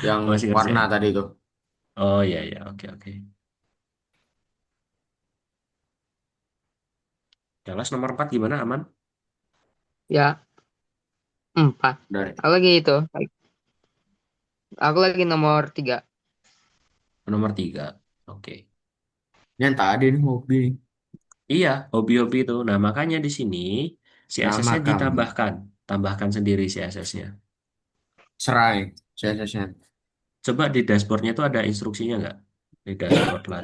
B: yang
A: Masih
B: warna
A: ngerjain.
B: tadi tuh.
A: Oh, iya, iya. Oke, oke. Jelas nomor 4 gimana, aman?
C: Ya, 4.
B: Dari
C: Aku lagi itu. Aku lagi nomor 3.
A: Nomor 3. Oke.
B: yang tadi nih hobi.
A: Iya, hobi-hobi itu. Nah, makanya di sini
B: Nama
A: CSS-nya
B: kami.
A: ditambahkan. Tambahkan sendiri CSS-nya.
B: Serai CSS-nya.
A: Coba di dashboardnya itu ada instruksinya nggak? Di dashboard lah.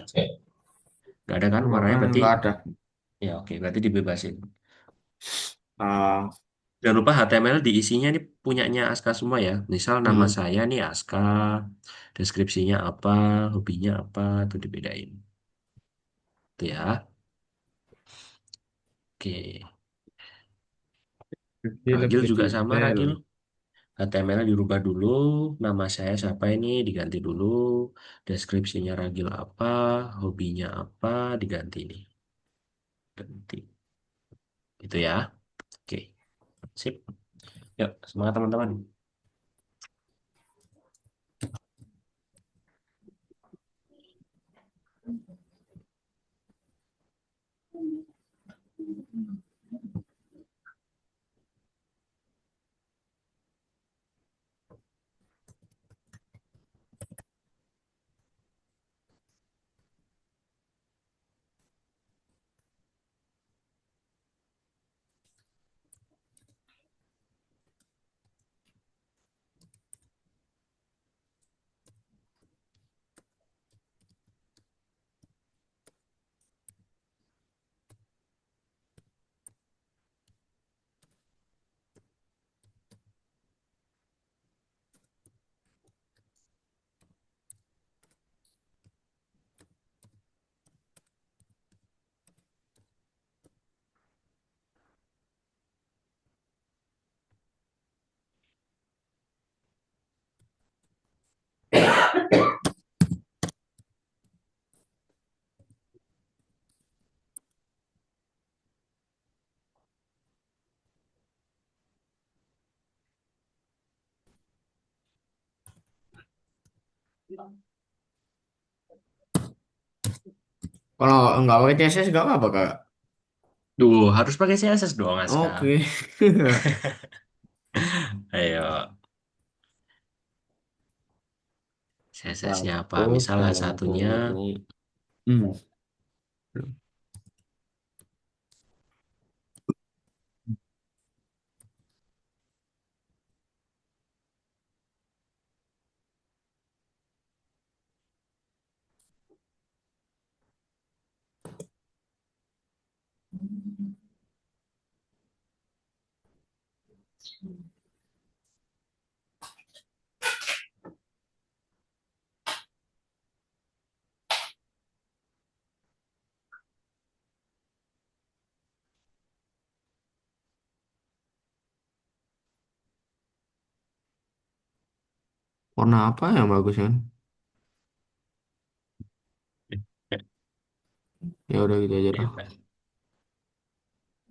A: Nggak ada kan? Warnanya berarti,
B: Enggak ada.
A: ya oke, berarti dibebasin.
B: Ah,
A: Jangan lupa HTML diisinya nih punyanya Aska semua ya. Misal nama
B: hmm.
A: saya nih Aska, deskripsinya apa, hobinya apa, itu dibedain. Itu ya. Oke.
B: Jadi
A: Ragil
B: lebih
A: juga sama,
B: detail.
A: Ragil. HTML dirubah dulu, nama saya siapa ini diganti dulu, deskripsinya Ragil apa, hobinya apa, diganti nih. Ganti. Itu ya. Oke, sip. Yuk, semangat teman-teman.
B: Kalau enggak pakai CSS enggak apa-apa, Kak.
A: Duh, harus pakai CSS dong, Aska.
B: Oke.
A: Ayo, CSS-nya apa?
B: Satu,
A: Misal
B: tunggu.
A: satunya
B: Hmm. Warna apa yang bagus kan? Ya udah gitu aja dah.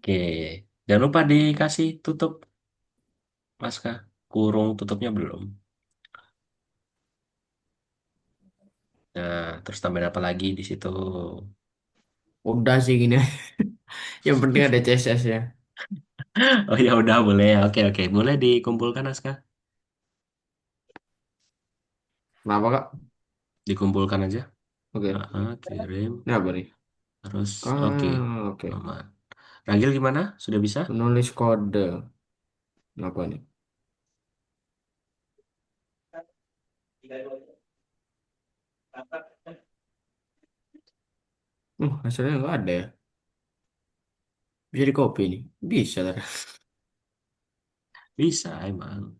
A: Oke, jangan lupa dikasih tutup, Maska. Kurung tutupnya belum. Nah, terus tambahin apa lagi di situ?
B: Udah sih gini. Yang penting ada CSS ya.
A: Oh ya udah boleh ya. Oke oke, boleh dikumpulkan Aska.
B: Kenapa kak?
A: Dikumpulkan aja.
B: Oke.
A: Kirim.
B: Ini apa nih?
A: Terus oke.
B: Oke.
A: Aman. Ragil gimana? Sudah bisa?
B: Menulis kode. Apa nih? Hasilnya nggak ada ya. Bisa di copy nih. Bisa kan?
A: Bisa emang.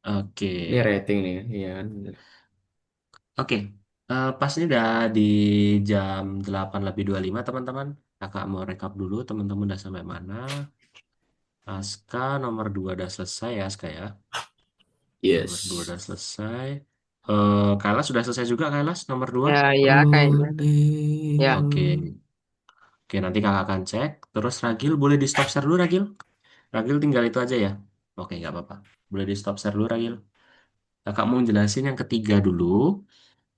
A: Oke.
B: Ini rating nih. Iya kan.
A: Oke. Pas ini udah di jam 8 lebih 25 teman-teman. Kakak mau rekap dulu teman-teman udah sampai mana. Aska nomor 2 udah selesai ya Aska ya. Nomor 2
B: Yes.
A: udah selesai. Kailas sudah selesai juga Kailas nomor 2.
C: Ya, ya kayaknya. Ya.
A: Oke. Oke, nanti kakak akan cek. Terus Ragil boleh di stop share dulu Ragil. Ragil tinggal itu aja ya. Oke, nggak apa-apa. Boleh di stop share dulu Ragil. Kakak mau jelasin yang ketiga dulu.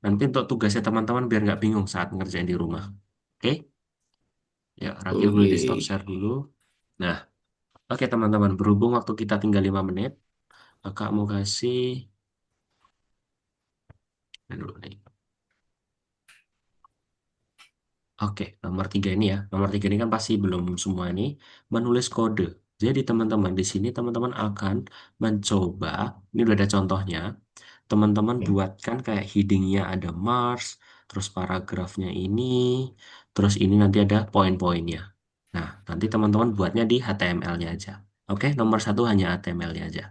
A: Nanti untuk tugasnya teman-teman biar nggak bingung saat ngerjain di rumah. Oke? Ya, Ragil boleh
B: Oke.
A: di stop share dulu. Nah, oke teman-teman. Berhubung waktu kita tinggal 5 menit. Kakak mau kasih. Ini dulu nih. Oke, nomor 3 ini ya. Nomor 3 ini kan pasti belum semua ini menulis kode. Jadi teman-teman di sini teman-teman akan mencoba, ini udah ada contohnya, teman-teman buatkan kayak headingnya ada Mars, terus paragrafnya ini, terus ini nanti ada poin-poinnya. Nah, nanti teman-teman buatnya di HTML-nya aja. Oke, nomor satu hanya HTML-nya aja.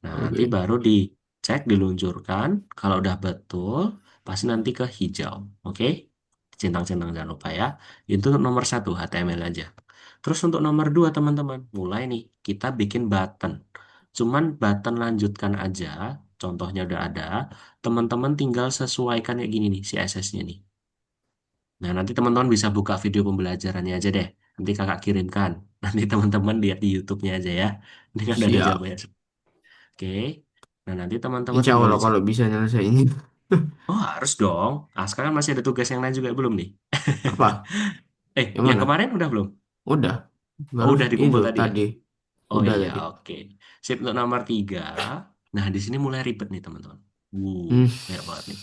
A: Nah, nanti
B: Oke.
A: baru dicek, diluncurkan. Kalau udah betul, pasti nanti ke hijau. Oke? Centang-centang jangan lupa ya. Itu untuk nomor satu, HTML aja. Terus untuk nomor dua, teman-teman. Mulai nih, kita bikin button. Cuman button lanjutkan aja. Contohnya udah ada. Teman-teman tinggal sesuaikan kayak gini nih, CSS-nya nih. Nah, nanti teman-teman bisa buka video pembelajarannya aja deh. Nanti kakak kirimkan. Nanti teman-teman lihat di YouTube-nya aja ya. Ini kan udah ada
B: Siap.
A: jawabannya. Oke. Nah, nanti teman-teman
B: Insya
A: tinggal
B: Allah
A: dicek.
B: kalau bisa nyelesainnya.
A: Oh, harus dong. Ah, sekarang masih ada tugas yang lain juga belum nih?
B: Apa? Yang
A: Yang
B: mana?
A: kemarin udah belum?
B: Udah.
A: Oh,
B: Baru
A: udah
B: itu
A: dikumpul tadi ya?
B: tadi.
A: Oh
B: Udah
A: iya,
B: tadi.
A: oke. Sip untuk nomor 3. Nah, di sini mulai ribet nih, teman-teman.
B: Hmm.
A: Banyak banget nih.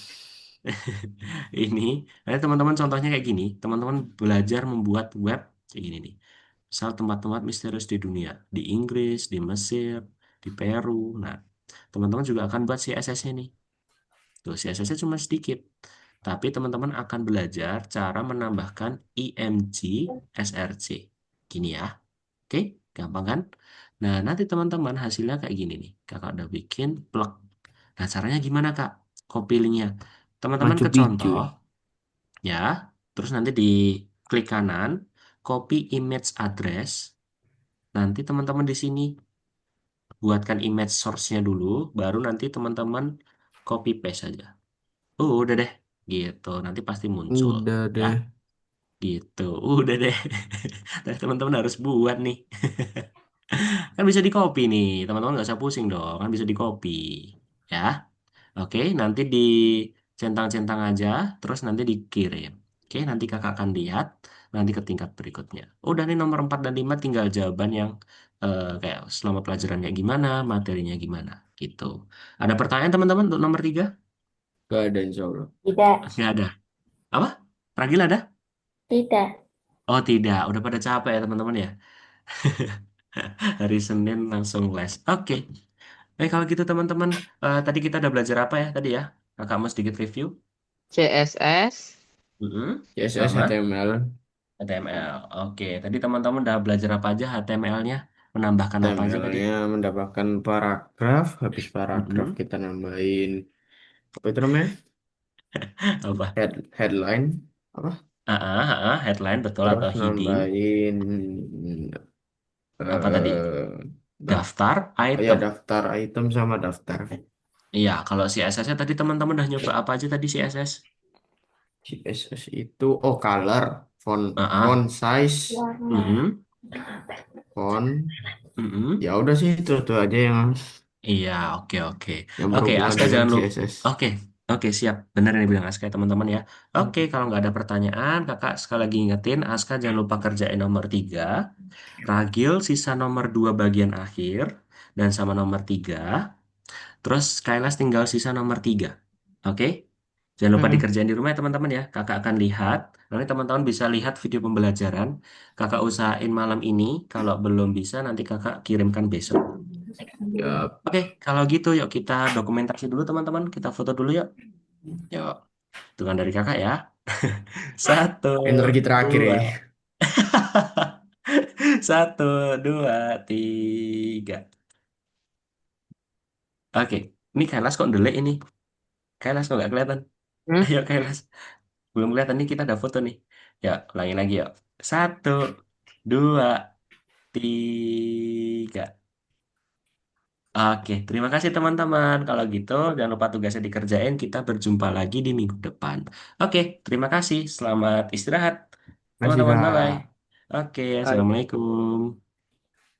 A: Ini, nah teman-teman contohnya kayak gini. Teman-teman belajar membuat web kayak gini nih. Misal tempat-tempat misterius di dunia. Di Inggris, di Mesir, di Peru. Nah, teman-teman juga akan buat CSS-nya nih. Tuh, CSS-nya cuma sedikit. Tapi teman-teman akan belajar cara menambahkan IMG SRC. Gini ya. Oke, gampang kan? Nah, nanti teman-teman hasilnya kayak gini nih. Kakak udah bikin plug. Nah, caranya gimana, Kak? Copy linknya. Teman-teman
B: Machu
A: ke
B: Picchu.
A: contoh, ya. Terus nanti di klik kanan, copy image address. Nanti teman-teman di sini buatkan image source-nya dulu, baru nanti teman-teman copy paste aja. Udah deh, gitu. Nanti pasti muncul,
B: Udah
A: ya.
B: deh.
A: Gitu, udah deh. Tapi teman-teman harus buat nih. Kan bisa di copy nih, teman-teman nggak usah pusing dong, kan bisa di copy, ya. Oke, nanti dicentang-centang aja, terus nanti dikirim. Oke, nanti kakak akan lihat nanti ke tingkat berikutnya. Udah nih nomor 4 dan 5 tinggal jawaban yang kayak selama pelajaran kayak gimana, materinya gimana, gitu. Ada pertanyaan teman-teman untuk nomor 3?
B: Gak ada insya Allah.
D: Tidak,
A: Nggak ada. Apa? Ragil ada?
D: tidak.
A: Oh tidak, udah pada capek ya teman-teman ya. Hari Senin langsung les. Oke. Kalau gitu teman-teman, tadi kita udah belajar apa ya tadi ya? Kakak mau sedikit review.
C: CSS.
A: Mm-mm.
B: CSS
A: Sama
B: HTML.
A: HTML. Oke, tadi teman-teman udah belajar apa aja HTML-nya? Menambahkan apa aja tadi?
B: HTML-nya mendapatkan paragraf, habis paragraf
A: Mm-mm.
B: kita nambahin apa itu namanya?
A: Apa?
B: Headline apa?
A: Headline betul
B: Terus
A: atau heading?
B: nambahin
A: Apa tadi?
B: eh daf
A: Daftar
B: oh ya
A: item.
B: daftar item sama daftar
A: Iya, kalau CSS-nya tadi teman-teman udah nyoba apa aja tadi CSS?
B: CSS itu oh color, font
A: Ah,
B: font
A: ah.
B: size,
D: Warna.
A: Mm-mm.
B: font.
A: Mm-mm.
B: Ya udah sih itu aja
A: Iya, oke oke.
B: yang
A: Oke,
B: berhubungan
A: Aska
B: dengan
A: jangan lupa.
B: CSS.
A: Oke, oke siap. Benar yang bilang Aska teman-teman ya. Oke, kalau nggak ada pertanyaan, kakak sekali lagi ingetin, Aska jangan lupa kerjain nomor 3. Ragil sisa nomor 2 bagian akhir, dan sama nomor 3. Terus Kailas tinggal sisa nomor 3. Oke? Jangan lupa
B: Mm-mm.
A: dikerjain di rumah ya teman-teman ya. Kakak akan lihat. Nanti teman-teman bisa lihat video pembelajaran. Kakak usahain malam ini. Kalau belum bisa, nanti kakak kirimkan besok.
B: Ya,
A: Oke, kalau gitu yuk kita dokumentasi dulu teman-teman. Kita foto dulu yuk. Yuk, hitungan dari kakak ya. Satu,
B: energi terakhir
A: dua.
B: ini.
A: Satu, dua, tiga. Oke, ini Kailas kok delay ini? Kailas kok nggak kelihatan?
C: Hmm?
A: Ayo Kailas. Belum kelihatan nih kita ada foto nih. Ya, ulangi lagi yuk. Satu, dua, tiga. Oke, terima kasih teman-teman. Kalau gitu, jangan lupa tugasnya dikerjain. Kita berjumpa lagi di minggu depan. Oke, terima kasih. Selamat istirahat,
B: Masih
A: teman-teman. Bye-bye.
B: Kak.
A: Oke,
C: Oke.
A: Assalamualaikum.